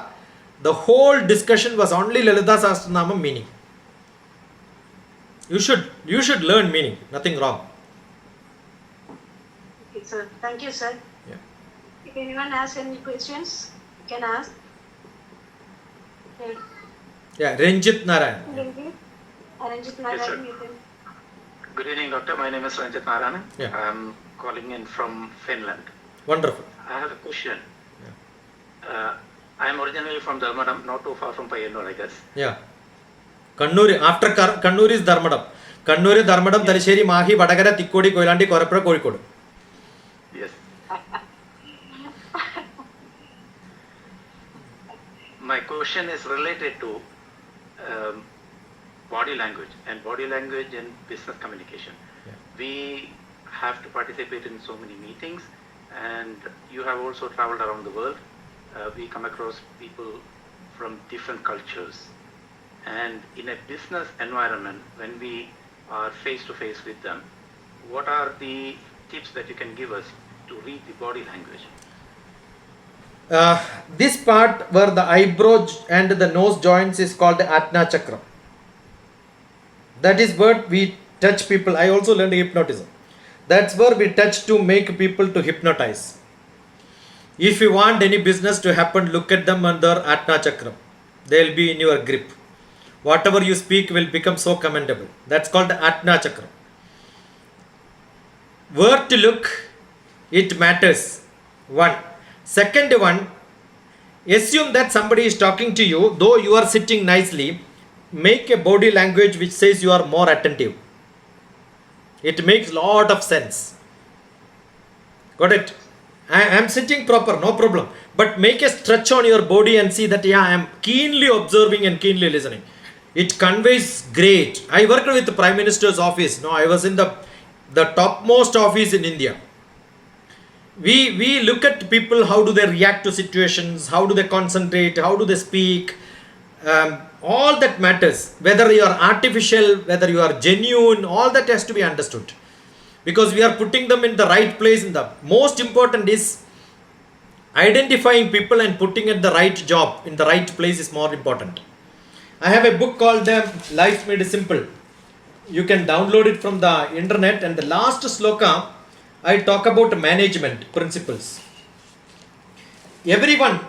The whole discussion was only Lalita Sahasranamam meaning. You should learn meaning, nothing wrong. Okay, sir. Thank you, sir. Yeah. If anyone has any questions, you can ask. Okay. Yeah, Ranjit Narayan. Ranjit Yes, Narayan, sir. you can. Good evening, doctor. My name is Ranjit Narayan. Yeah. I'm calling in from Finland. Wonderful. I have a question. Yeah. I am originally from Dharmadam, not too far from Payyanur, I guess. Yeah. Kannur, after Kannur is Dharmadam. Kannur, Dharmadam, Talisheri, Mahi, Vadagara, Tikkodi, Koilandi, Korapura, Kozhikode. Yes. My question is related to body language and business communication. Yeah. We have to participate in so many meetings, and you have also traveled around the world. We come across people from different cultures, and in a business environment, when we are face to face with them, what are the tips that you can give us to read the body language? This part where the eyebrow and the nose joints is called the Atna Chakra. That is where we touch people. I also learned hypnotism. That's where we touch to make people to hypnotize. If you want any business to happen, look at them under Atna Chakra. They will be in your grip. Whatever you speak will become so commendable. That's called the Atna Chakra. Where to look, it matters. One. Second one, assume that somebody is talking to you, though you are sitting nicely, make a body language which says you are more attentive. It makes lot of sense. Got it? I am sitting proper, no problem. But make a stretch on your body and see that, yeah, I am keenly observing and keenly listening. It conveys great. I worked with the Prime Minister's office. No, I was in the topmost office in India. We look at people, how do they react to situations, how do they concentrate, how do they speak, all that matters. Whether you are artificial, whether you are genuine, all that has to be understood. Because we are putting them in the right place. The most important is identifying people and putting at the right job, in the right place is more important. I have a book called Life Made Simple. You can download it from the internet, and the last sloka I talk about management principles. Everyone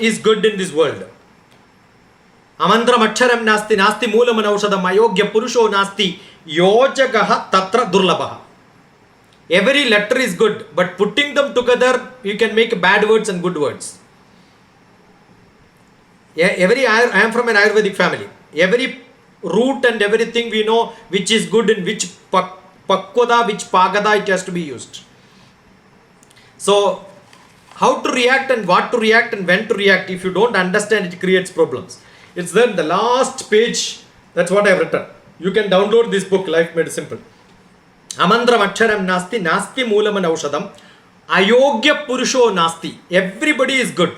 is good in this world. Amandram aksharam nasti moolam anaushadam ayogya purusho nasti yojagaha tatra durlabaha. Every letter is good, but putting them together, you can make bad words and good words. I am from an Ayurvedic family. Every root and everything we know which is good in which pakwada, which pagada it has to be used. So, how to react and what to react and when to react, if you don't understand, it creates problems. It's there in the last page. That's what I have written. You can download this book, Life Made Simple. Amandram aksharam nasti moolam anaushadam ayogya purusho nasti. Everybody is good.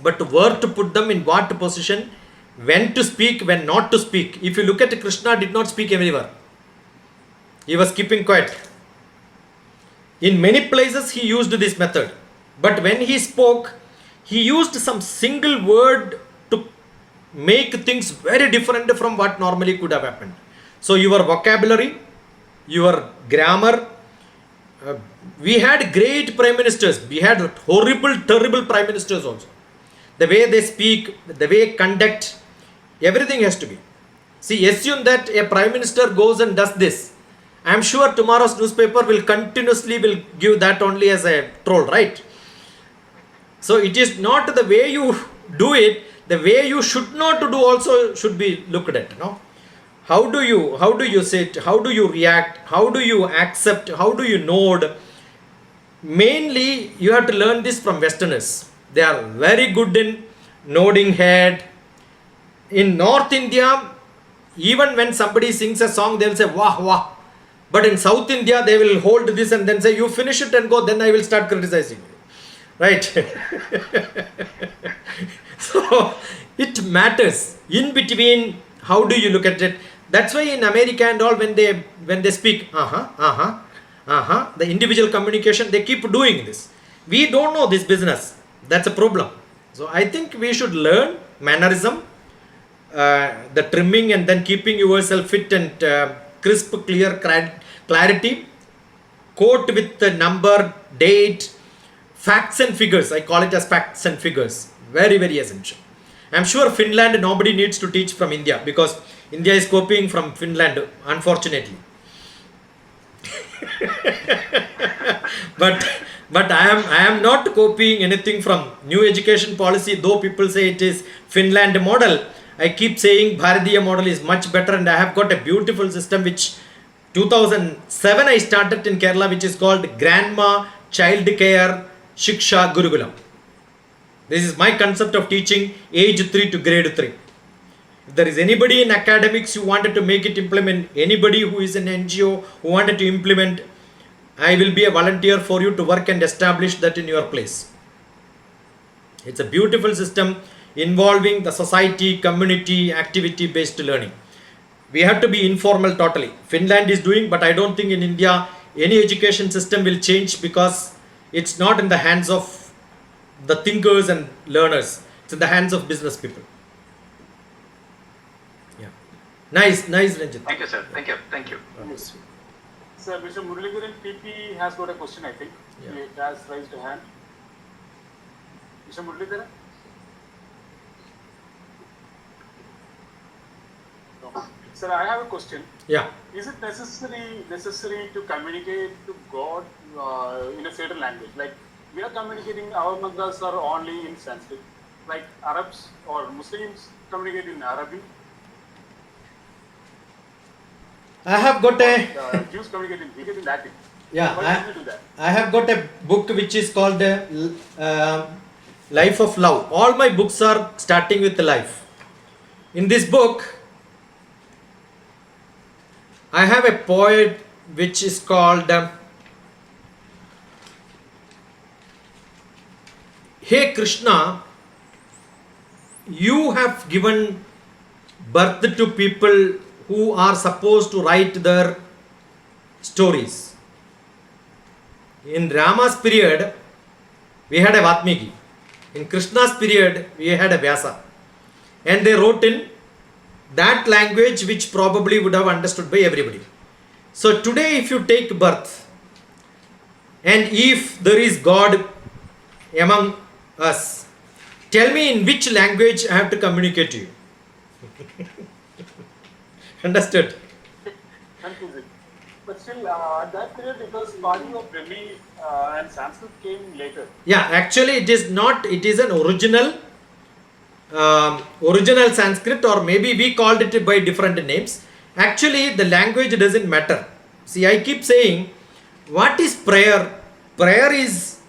But where to put them, in what position, when to speak, when not to speak. If you look at Krishna, did not speak everywhere. He was keeping quiet. In many places he used this method. But when he spoke, he used some single word to make things very different from what normally could have happened. So your vocabulary, your grammar, we had great prime ministers. We had horrible, terrible prime ministers also. The way they speak, the way conduct, everything has to be. See, assume that a prime minister goes and does this. I am sure tomorrow's newspaper will continuously give that only as a troll, right? So it is not the way you do it, the way you should not do also should be looked at. No? How do you sit? How do you react? How do you accept? How do you nod? Mainly, you have to learn this from Westerners. They are very good in nodding head. In North India, even when somebody sings a song, they will say, wah, wah. But in South India, they will hold this and then say, you finish it and go, then I will start criticizing you. Right? So, it matters. In between, how do you look at it? That's why in America and all, when they speak, the individual communication, they keep doing this. We don't know this business. That's a problem. So, I think we should learn mannerism, the trimming and then keeping yourself fit and crisp, clear clarity, quote with the number, date, facts and figures. I call it as facts and figures. Very, very essential. I'm sure Finland, nobody needs to teach from India because India is copying from Finland, unfortunately. But I am not copying anything from new education policy, though people say it is Finland model. I keep saying Bharatiya model is much better, and I have got a beautiful system which 2007 I started in Kerala, which is called Grandma Child Care Shiksha Gurukulam. This is my concept of teaching age 3 to grade 3. If there is anybody in academics who wanted to make it implement, anybody who is an NGO who wanted to implement, I will be a volunteer for you to work and establish that in your place. It's a beautiful system involving the society, community, activity based learning. We have to be informal totally. Finland is doing, but I don't think in India any education system will change, because it's not in the hands of the thinkers and learners. It's in the hands of business people. Yeah. Nice, Ranjit. Thank you, sir. Thank you. Thank you. Yes. Sir, Mr. Muralidharan PP has got a question, I think. Yeah. He has raised a hand. Mr. Muralidharan? No. Sir, I have a question. Yeah. Is it necessary to communicate to God in a certain language? Like, we are communicating, our mantras are only in Sanskrit. Like Arabs or Muslims communicate in Arabic. I have got a Jews communicate in Latin. yeah. Why do we do that? I have got a book which is called Life of Love. All my books are starting with life. In this book, I have a poet which is called Hey Krishna, you have given birth to people who are supposed to write their stories. In Rama's period, we had a Vatmiki. In Krishna's period, we had a Vyasa. And they wrote in that language which probably would have understood by everybody. So today, if you take birth, and if there is God among us, tell me in which language I have to communicate to you. Understood? Confusing. But still, at that period, it was party of Brahmi and Sanskrit came later. Yeah, actually it is not, it is an original Sanskrit, or maybe we called it by different names. Actually, the language doesn't matter. See, I keep saying, what is prayer? Prayer is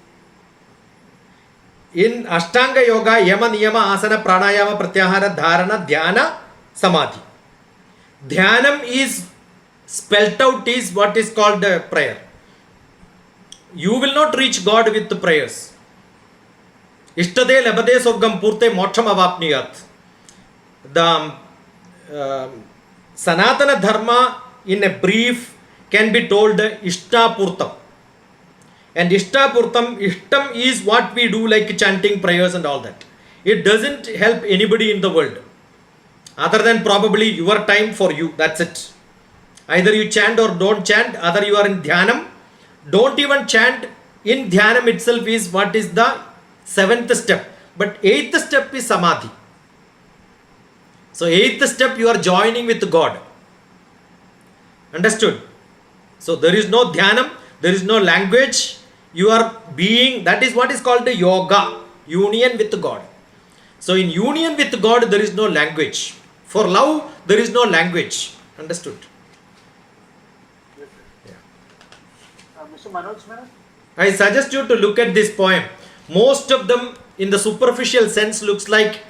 in Ashtanga Yoga, Yama, Niyama, Asana, Pranayama, Pratyahara, Dharana, Dhyana, Samadhi. Dhyanam is spelt out is what is called prayer. You will not reach God with the prayers. Ishtade labade sogam purte moksham avapniyat. The Sanatana Dharma in a brief can be told Ishtapurtam. And Ishtam is what we do, like chanting prayers and all that. It doesn't help anybody in the world, other than probably your time for you. That's it. Either you chant or don't chant, either you are in Dhyanam. Don't even chant. In Dhyanam itself is what is the 7th step. But 8th step is Samadhi. So 8th step you are joining with God. Understood? So there is no Dhyanam, there is no language. You are being, that is what is called the yoga, union with God. So in union with God there is no language. For love there is no language. Understood? Yes, sir. Yeah. Mr. Manoj Menon? I suggest you to look at this poem. Most of them in the superficial sense looks like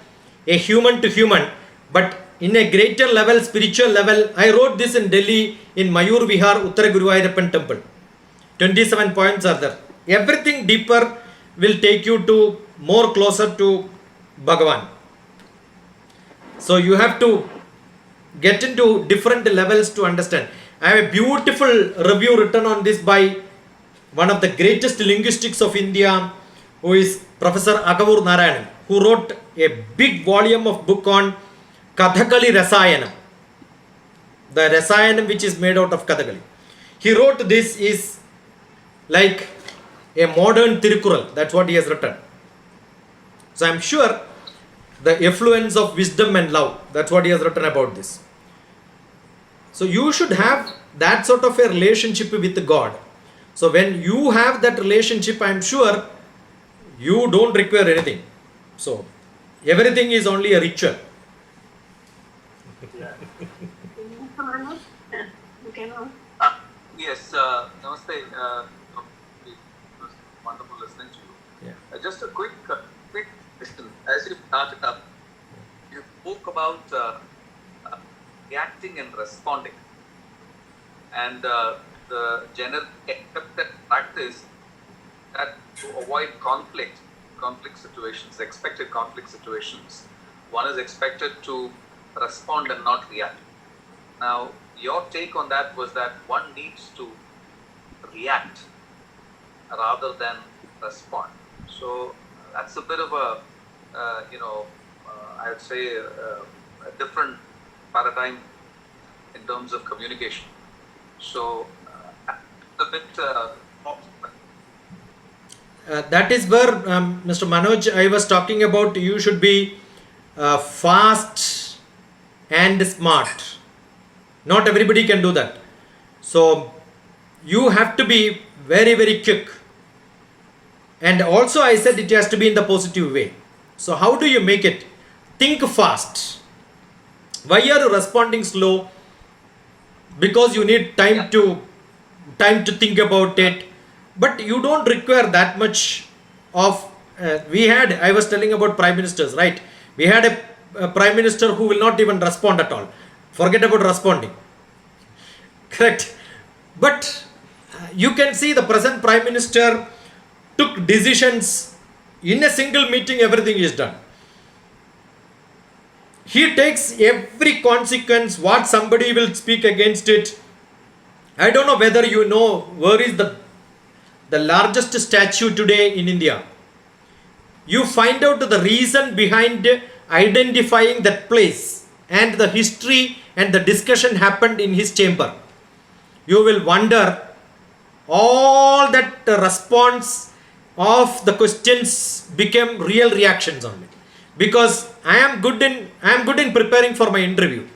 a human to human, but in a greater level, spiritual level, I wrote this in Delhi in Mayur Vihar, Uttara Guruvayurappan temple. 27 poems are there. Everything deeper will take you to more closer to Bhagavan. So you have to get into different levels to understand. I have a beautiful review written on this by one of the greatest linguistics of India, who is Professor Agavur Narayanan, who wrote a big volume of book on Kathakali Rasayanam. The Rasayanam which is made out of Kathakali. He wrote this is like a modern Tirukural. That's what he has written. So I am sure the effluence of wisdom and love, that's what he has written about this. So you should have that sort of a relationship with God. So when you have that relationship, I am sure you don't require anything. So everything is only a ritual. Yeah. Yes, namaste. It was wonderful listening to you. Yeah. Just a quick question. As you started up, you spoke about reacting and responding, and the general accepted practice that to avoid conflict situations, expected conflict situations, one is expected to respond and not react. Now, your take on that was that one needs to react rather than respond. So that's a bit of a, I would say, a different paradigm in terms of communication. So a bit. That is where Mr. Manoj, I was talking about. You should be fast and smart. Not everybody can do that. So you have to be very, very quick. And also I said it has to be in the positive way. So how do you make it? Think fast. Why are you responding slow? Because you need time to think about it. But you don't require that much of. I was telling about prime ministers, right? We had a prime minister who will not even respond at all. Forget about responding. Correct. But you can see the present prime minister took decisions in a single meeting. Everything is done. He takes every consequence, what somebody will speak against it. I don't know whether you know where is the largest statue today in India. You find out the reason behind identifying that place and the history and the discussion happened in his chamber. You will wonder all that response of the questions became real reactions on it. Because I am good in preparing for my interview.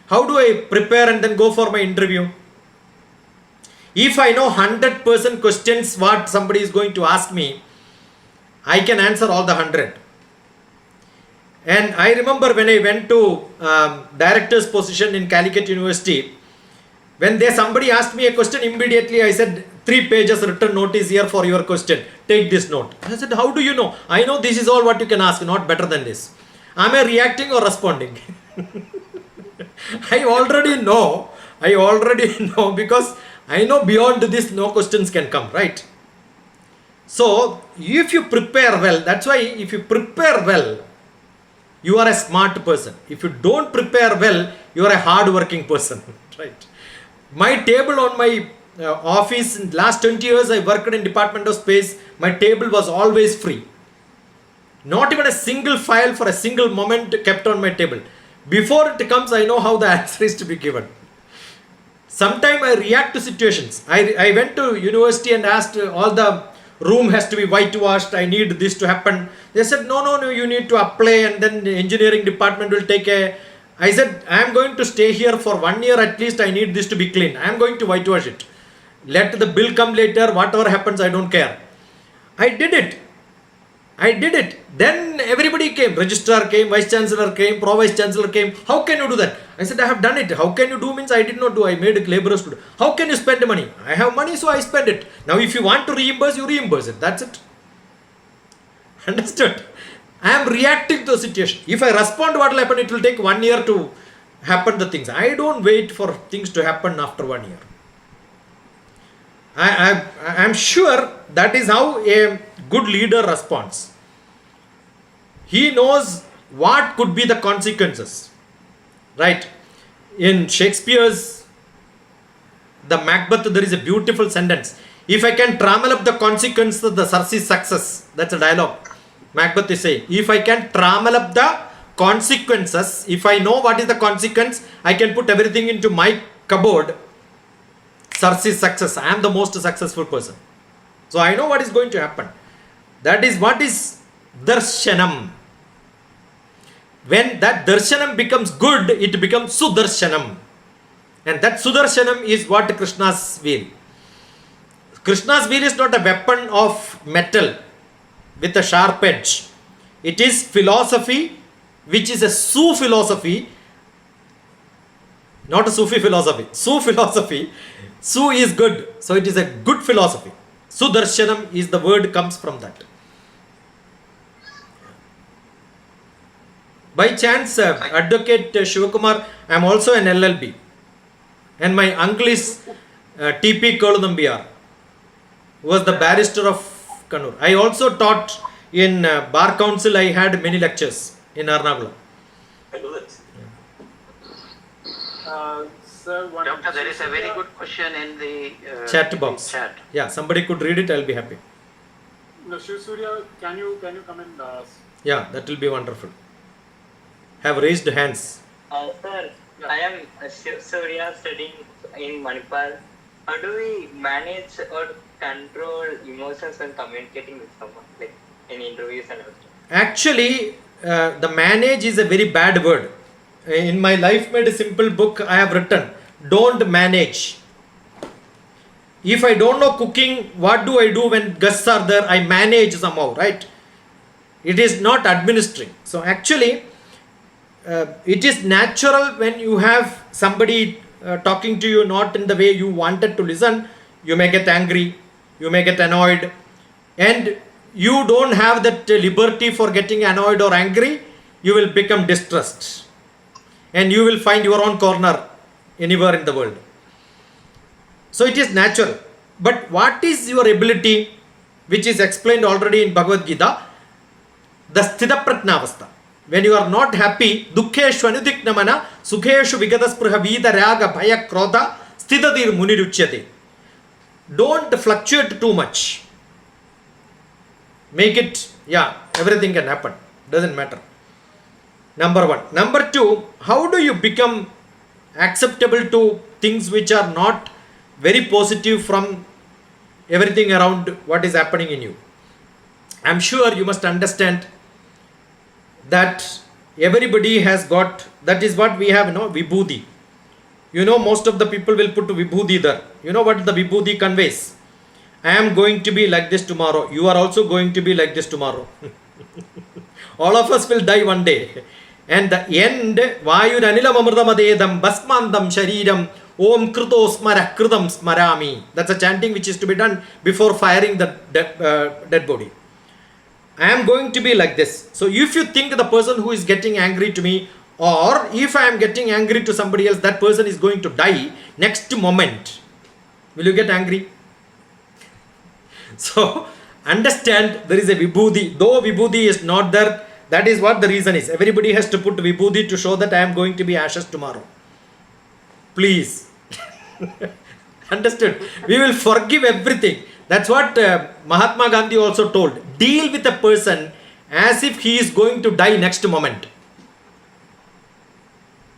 How do I prepare and then go for my interview? If I know 100% questions what somebody is going to ask me, I can answer all the 100. And I remember when I went to director's position in Calicut University, when somebody asked me a question, immediately I said, 3 pages written notice here for your question. Take this note. I said, how do you know? I know this is all what you can ask, not better than this. Am I reacting or responding? I already know because I know beyond this no questions can come, right? So if you prepare well, that's why if you prepare well, you are a smart person. If you don't prepare well, you are a hard working person, right? My table on my office in last 20 years I worked in Department of Space, my table was always free. Not even a single file for a single moment kept on my table. Before it comes, I know how the answer is to be given. Sometimes I react to situations. I went to university and asked all the room has to be whitewashed. I need this to happen. They said, no, you need to apply and then the engineering department will take a. I said, I am going to stay here for 1 year at least. I need this to be clean. I am going to whitewash it. Let the bill come later. Whatever happens, I don't care. I did it. Then everybody came. Registrar came, Vice Chancellor came, Pro Vice Chancellor came. How can you do that? I said, I have done it. How can you do means I did not do. I made laborers to do. How can you spend money? I have money, so I spend it. Now if you want to reimburse, you reimburse it. That's it. Understood? I am reacting to the situation. If I respond, what will happen? It will take 1 year to happen the things. I don't wait for things to happen after 1 year. I am sure that is how a good leader responds. He knows what could be the consequences. Right? In Shakespeare's The Macbeth, there is a beautiful sentence. If I can trammel up the consequences of the Circe's success, that's a dialogue. Macbeth is saying, if I can trammel up the consequences, if I know what is the consequence, I can put everything into my cupboard. Circe's success, I am the most successful person. So I know what is going to happen. That is what is darshanam. When that darshanam becomes good, it becomes sudarshanam. And that sudarshanam is what Krishna's wheel. Krishna's wheel is not a weapon of metal with a sharp edge. It is philosophy, which is a Su philosophy, not a Sufi philosophy. Su philosophy. Su is good, so it is a good philosophy. Sudarshanam is the word comes from that. By chance, Advocate Shivakumar, I am also an LLB, and my uncle is TP Koludambiyar, who was the barrister of Kannur. I also taught in Bar Council. I had many lectures in Ernakulam. Sir, one Doctor, there is a very good question in the Chat box. chat. Yeah, somebody could read it, I'll be happy. No, Shiv Surya, can you come and Yeah, that will be wonderful. Have raised hands. Sir, Yeah. I am Shiv Surya studying in Manipal. How do we manage or control emotions when communicating with someone, like in interviews and everything? Actually, the manage is a very bad word. In my Life Made Simple book, I have written, don't manage. If I don't know cooking, what do I do when guests are there? I manage somehow, right? It is not administering. So actually, it is natural when you have somebody talking to you not in the way you wanted to listen, you may get angry, you may get annoyed, and you don't have that liberty for getting annoyed or angry, you will become distressed and you will find your own corner anywhere in the world. So it is natural. But what is your ability, which is explained already in Bhagavad Gita? The sthita pratnavastha. When you are not happy, dukkheshu anudiknamana, sukheshu vigadaspruha vida raga bhaya krodha, sthitadir muniruchyate. Don't fluctuate too much. Make it, everything can happen. Doesn't matter. Number one. Number two, how do you become acceptable to things which are not very positive from everything around what is happening in you? I'm sure you must understand that everybody has got, that is what we have, vibhuti. Most of the people will put vibhuti there. You know what the vibhuti conveys? I am going to be like this tomorrow. You are also going to be like this tomorrow. All of us will die one day. And the end, Vayur Anilam Amritamadedam Basmandam Shariram Om Krito Smara Kritam Smarami. That's a chanting which is to be done before firing the dead body. I am going to be like this. So if you think the person who is getting angry to me, or if I am getting angry to somebody else, that person is going to die next moment, will you get angry? So understand there is a vibhuti. Though vibhuti is not there, that is what the reason is. Everybody has to put vibhuti to show that I am going to be ashes tomorrow. Please. Understood? We will forgive everything. That's what Mahatma Gandhi also told. Deal with a person as if he is going to die next moment.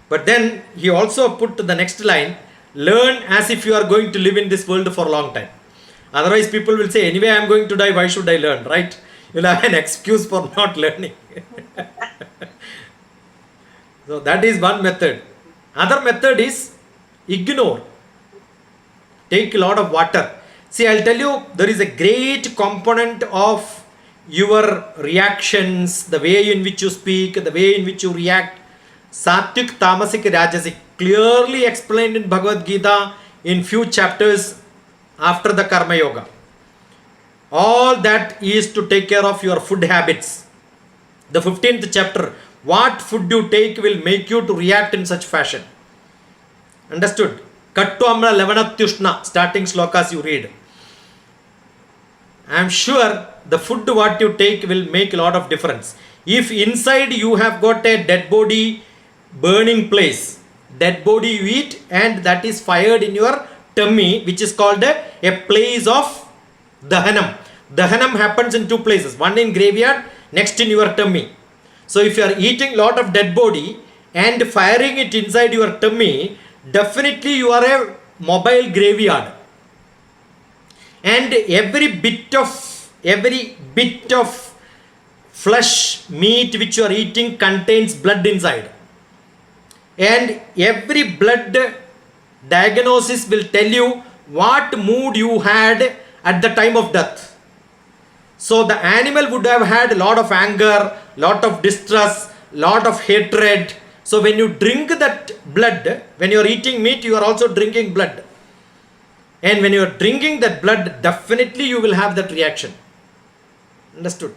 But then he also put the next line, learn as if you are going to live in this world for a long time. Otherwise people will say, anyway I am going to die, why should I learn, right? You'll have an excuse for not learning. So that is one method. Other method is ignore. Take a lot of water. See, I'll tell you, there is a great component of your reactions, the way in which you speak, the way in which you react. Sattvic, Tamasic, Rajasic, clearly explained in Bhagavad Gita in few chapters after the Karma Yoga. All that is to take care of your food habits. The 15th chapter, what food you take will make you to react in such fashion. Understood? Kattu Amra Levanatyushna, starting slokas you read. I am sure the food what you take will make a lot of difference. If inside you have got a dead body burning place, dead body you eat and that is fired in your tummy, which is called a place of Dahanam. Dahanam happens in two places, one in graveyard, next in your tummy. So if you are eating lot of dead body and firing it inside your tummy, definitely you are a mobile graveyard. And every bit of flesh, meat which you are eating contains blood inside. And every blood diagnosis will tell you what mood you had at the time of death. So the animal would have had a lot of anger, lot of distress, lot of hatred. So when you drink that blood, when you are eating meat, you are also drinking blood. And when you are drinking that blood, definitely you will have that reaction. Understood?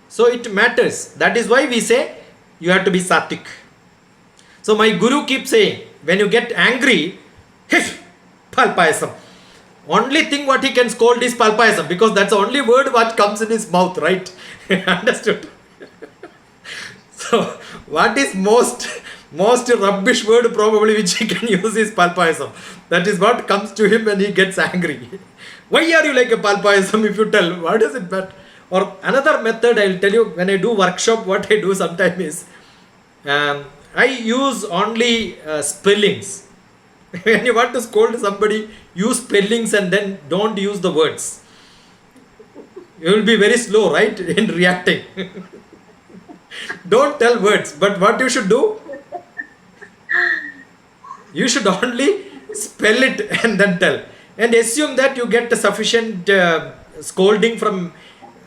So it matters. That is why we say you have to be sattvic. So my guru keeps saying, when you get angry, palpayasam. Only thing what he can scold is palpayasam, because that's the only word what comes in his mouth, right? Understood? So what is most Most rubbish word probably which he can use is palpayasam. That is what comes to him when he gets angry. Why are you like a palpayasam? If you tell, what does it matter? Or another method I will tell you, when I do workshop, what I do sometimes is, I use only spellings. When you want to scold somebody, use spellings and then don't use the words. You will be very slow, right, in reacting. Don't tell words, but what you should do? You should only spell it and then tell. And assume that you get sufficient scolding from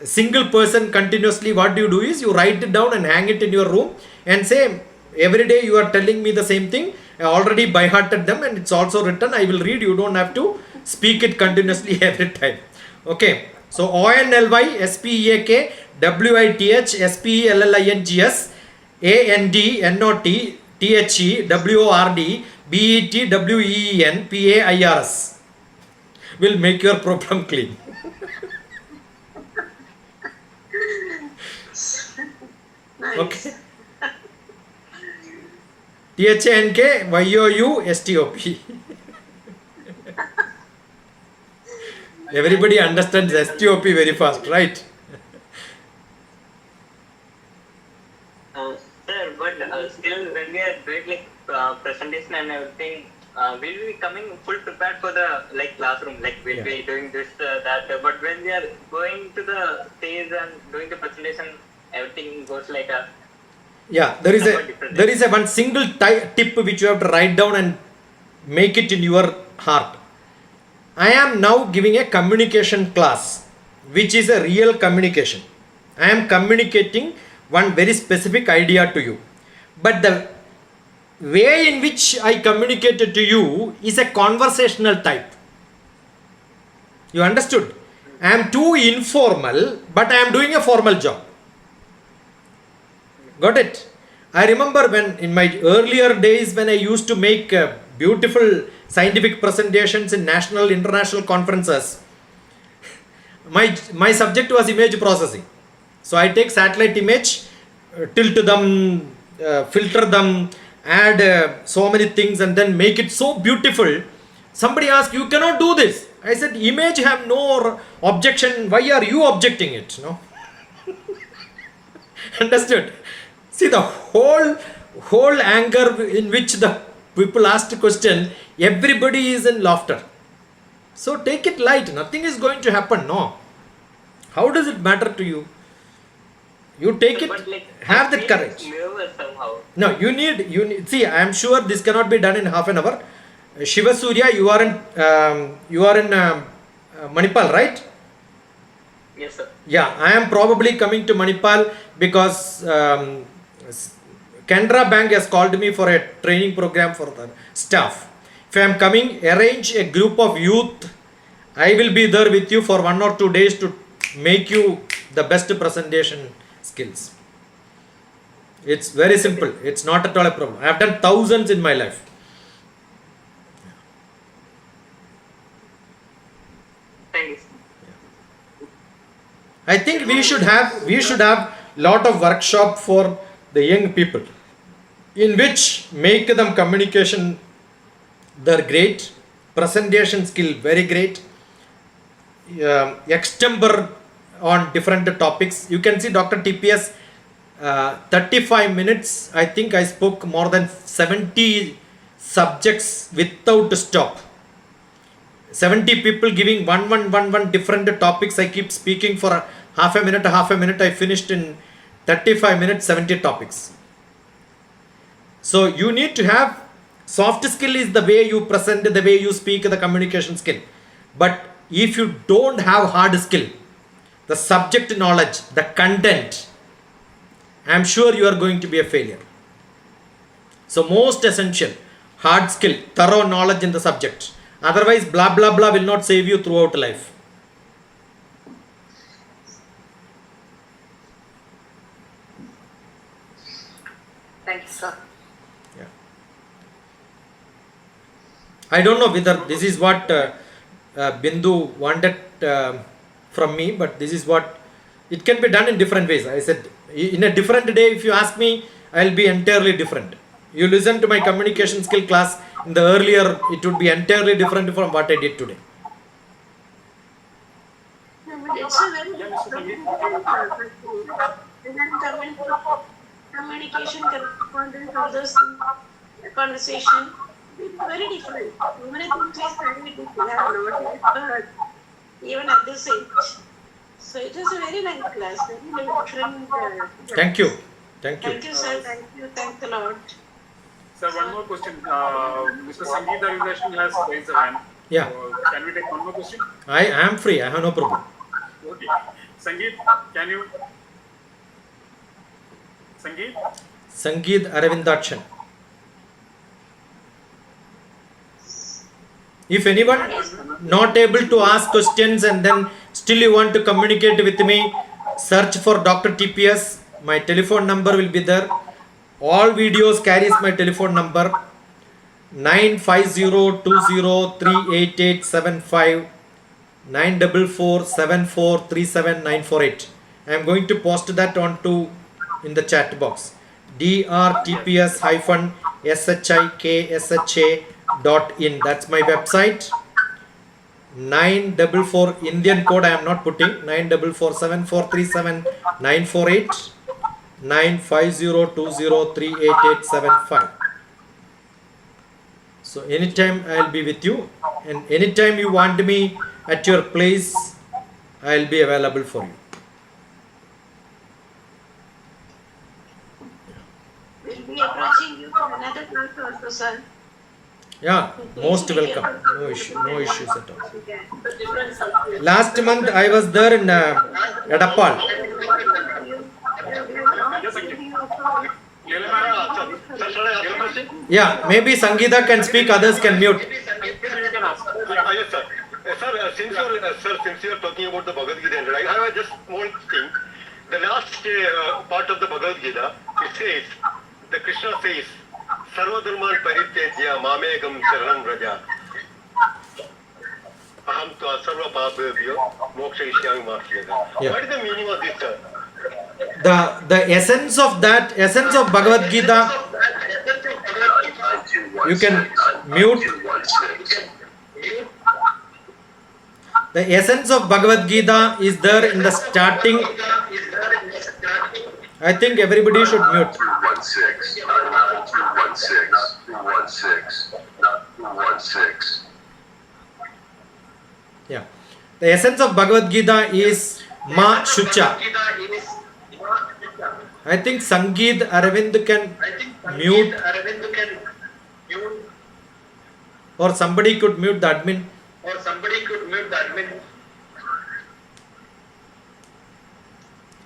single person continuously. What you do is you write it down and hang it in your room and say, every day you are telling me the same thing. I already by hearted them and it's also written. I will read. You don't have to speak it continuously every time. Okay. So ONLY SPEAK WITH SPELLINGS ANDNOT THE WORD BET WEEN PAIRS will make your problem clean. Nice. Okay. THANK YOUSTOP. Everybody understands STOP very fast, right? Sir, but still when we are doing like presentation and everything, we'll be coming full prepared for the like classroom, like we'll be doing this, that. But when we are going to the stage and doing the presentation, everything goes like a There is a one single tip which you have to write down and make it in your heart. I am now giving a communication class, which is a real communication. I am communicating one very specific idea to you. But the way in which I communicated to you is a conversational type. You understood? I am too informal, but I am doing a formal job. Got it? I remember when in my earlier days when I used to make beautiful scientific presentations in national, international conferences, my subject was image processing. So I take satellite image, tilt them, filter them, add so many things and then make it so beautiful. Somebody asked, you cannot do this. I said, image have no objection. Why are you objecting it? No. Understood? See, the whole anger in which the people asked the question, everybody is in laughter. So take it light. Nothing is going to happen. No. How does it matter to you? You take it, have that courage. No, you need, see, I am sure this cannot be done in half an hour. Shiva Surya, you are in Manipal, right? Yes, sir. Yeah, I am probably coming to Manipal because Canara Bank has called me for a training program for the staff. If I am coming, arrange a group of youth. I will be there with you for 1 or 2 days to make you the best presentation skills. It's very simple. It's not at all a problem. I have done thousands in my life. Thank you. I think we should have lot of workshop for the young people, in which make them communication they're great, presentation skill very great, extember on different topics. You can see DrTPS 35 minutes. I think I spoke more than 70 subjects without stop. 70 people giving one different topics. I keep speaking for half a minute. I finished in 35 minutes, 70 topics. So you need to have soft skill is the way you present, the way you speak, the communication skill. But if you don't have hard skill, the subject knowledge, the content, I am sure you are going to be a failure. So most essential, hard skill, thorough knowledge in the subject. Otherwise, blah blah blah will not save you throughout life. Thank you, sir. Yeah. I don't know whether this is what Bindu wanted from me, but this is what it can be done in different ways. I said in a different day, if you ask me, I'll be entirely different. You listen to my communication skill class in the earlier, it would be entirely different from what I did today. It's a very communication, correspondence, all those things, conversation, it's very different. Even if it is very different, I have not yet heard, even at this age. So it was a very nice class, very different. Thank you. Thank you. Thank you, sir. Thank you. Thank the Lord. Sir, one more question. Mr. Sangeet Arvidasan has raised a hand. Yeah. Can we take one more question? I am free. I have no problem. Okay. Sangeet, can you? Sangeet? Sangeet Aravindakshan. If anyone not able to ask questions and then still you want to communicate with me, search for DrTPS. My telephone number will be there. All videos carries my telephone number 95020388759 9447437 I am going to post that onto in the chat box. DrTPS-shikSHA.in. That's my website. 944 Indian code I am not putting. 9447437 950203887 So anytime I will be with you, and anytime you want me at your place, I will be available for you. We'll be approaching you for another class also, sir. Yeah, most welcome. No issues at all. Last month I was there in Edapal. Yeah, maybe Sangeeta can speak, others can mute. Yes, sir. Since you are talking about the Bhagavad Gita, right, I have just small thing. The last part of the Bhagavad Gita, it says, the Krishna says, Sarva Dharman Parityajya Mamegam Sharanam Raja. Aham Tva Sarva Pabhavyo Moksha Ishyami Martyada. Yeah. What is the meaning of this, sir? The essence of Bhagavad Gita, you can mute. The essence of Bhagavad Gita is there in the starting. I think everybody should mute. 216, 216, 216. Yeah. The essence of Bhagavad Gita is Ma Shucha. I think Sangeet Aravind can mute, or somebody could mute the admin.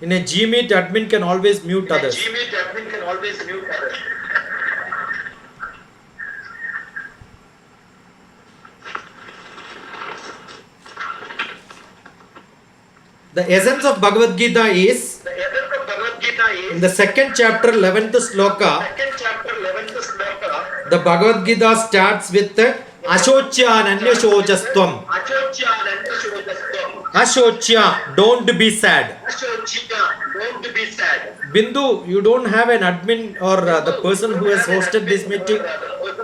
In a Gmeet, admin can always mute others. The essence of Bhagavad Gita is, in the second chapter, 11th sloka, the Bhagavad Gita starts with Ashochya Nanyashojastvam. Ashochya, don't be sad. Bindu, you don't have an admin or the person who has hosted this meeting?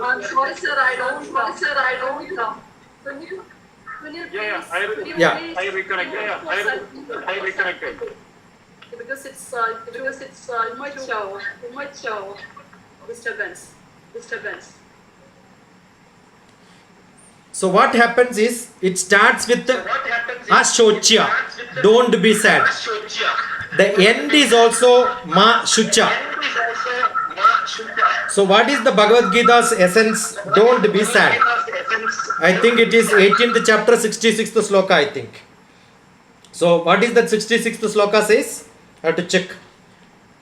I'm sorry, sir, I don't. Will you Yeah, please, Yeah. I reconnect. I reconnected. because it's much disturbance. So what happens is, it starts with Ashochya, don't be sad. The end is also Ma Shucha. So what is the Bhagavad Gita's essence? Don't be sad. I think it is 18th chapter 66th sloka, I think. So what is that 66th sloka says? I have to check.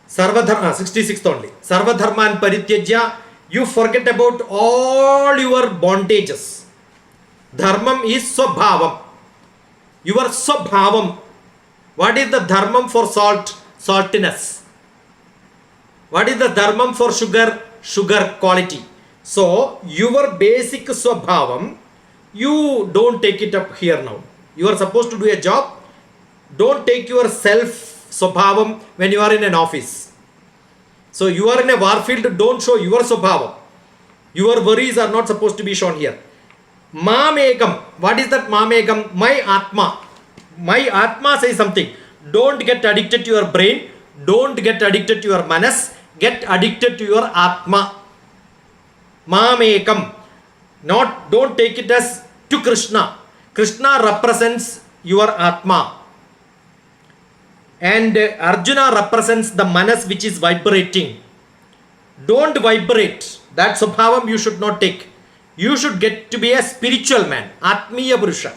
Sarvadharma, 66th only. Sarvadharman Parityajya, you forget about all your bondages. Dharmam is Swabhavam. Your Swabhavam. What is the Dharmam for salt? Saltiness. What is the Dharmam for sugar? Sugar quality. So, your basic Swabhavam, you don't take it up here now. You are supposed to do a job. Don't take your self Swabhavam when you are in an office. So you are in a war field, don't show your swabhavam. Your worries are not supposed to be shown here. Mamekam. What is that mamekam? My Atma. My Atma says something. Don't get addicted to your brain. Don't get addicted to your manas. Get addicted to your Atma. Mamekam. Don't take it as to Krishna. Krishna represents your Atma. And Arjuna represents the manas which is vibrating. Don't vibrate. That swabhavam you should not take. You should get to be a spiritual man. Atmiya Purusha.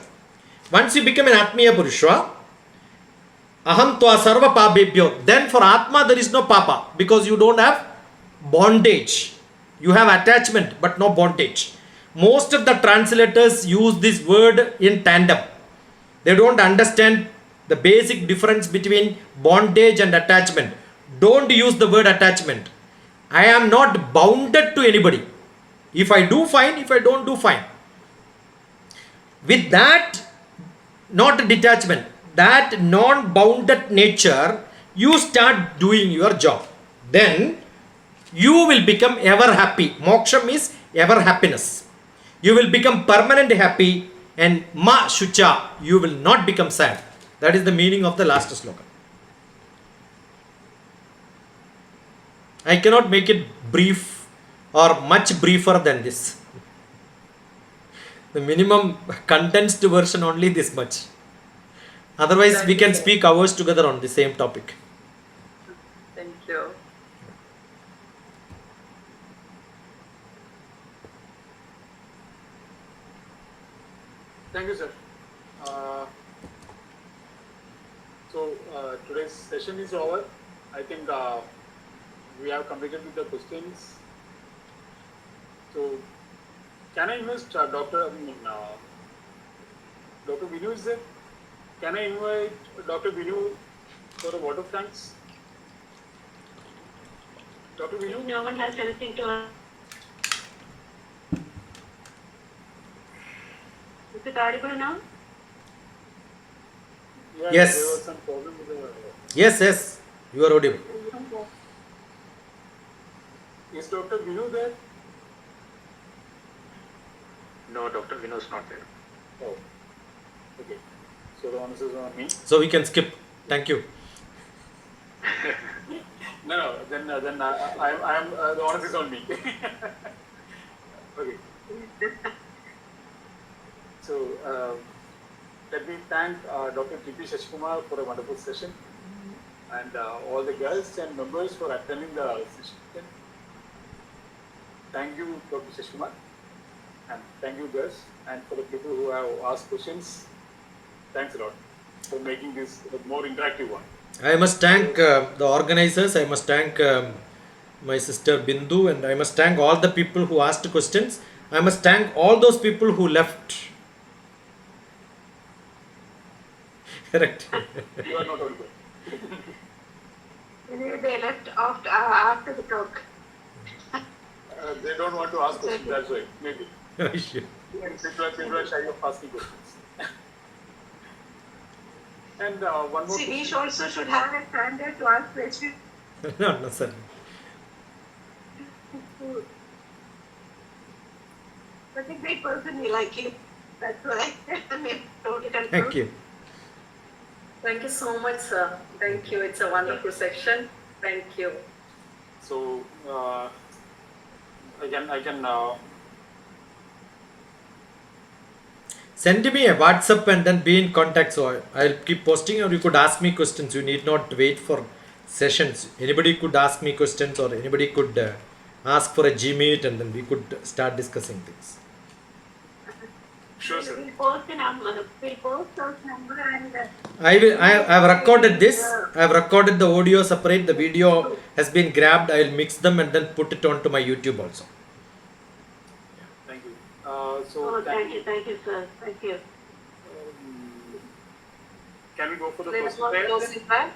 Once you become an Atmiya Purusha, Aham tva sarva pabebhyo. Then for Atma there is no papa because you don't have bondage. You have attachment but no bondage. Most of the translators use this word in tandem. They don't understand the basic difference between bondage and attachment. Don't use the word attachment. I am not bounded to anybody. If I do, fine. If I don't do, fine. With that, not detachment, that non-bounded nature, you start doing your job. Then you will become ever happy. Moksha means ever happiness. You will become permanent happy, and ma shucha, you will not become sad. That is the meaning of the last sloka. I cannot make it brief or much briefer than this. The minimum condensed version only this much. Otherwise, we can speak hours together on the same topic. Thank you. Thank you, sir. Today's session is over. I think we have completed with the questions. So, can I invite Dr. Vinu is there? Can I invite Dr. Vinu for a vote of thanks? Dr. Vinu? No one has anything to. Is it audible now? Yeah, Yes. there was some problem with the. Yes, you are audible. Is Dr. Vinu there? No, Dr. Vinu is not there. Oh, okay. So the onus is on me. So we can skip. Thank you. No. Then I am the onus is on me. Okay. So let me thank Dr. T.P. Shashkumar for a wonderful session, and all the guests and members for attending the session. Thank you, Dr. Shashkumar, and thank you, guests, and for the people who have asked questions. Thanks a lot for making this a more interactive one. I must thank the organizers. I must thank my sister Bindu, and I must thank all the people who asked questions. I must thank all those people who left. Correct. You are not audible. They left after the talk. They don't want to ask questions, that's why, maybe. Sure. People are shy of asking questions. And one more See, we question. also should have a standard to ask questions. Not necessarily. But a great person, we like him. That's why we told it and Thank you. Thank you so much, sir. Thank you. It's a wonderful section. Thank you. So, I can Send me a WhatsApp and then be in contact. So I'll keep posting, or you could ask me questions. You need not wait for sessions. Anybody could ask me questions, or anybody could ask for a Gmeet, and then we could start discussing things. sure, sir. We'll post the number. We'll post those number and. I have recorded this. I have recorded the audio separate. The video has been grabbed. I will mix them and then put it onto my YouTube also. Thank you. Oh, thank you, sir. Thank you. Can we go for the Let's first not prayer? close it back.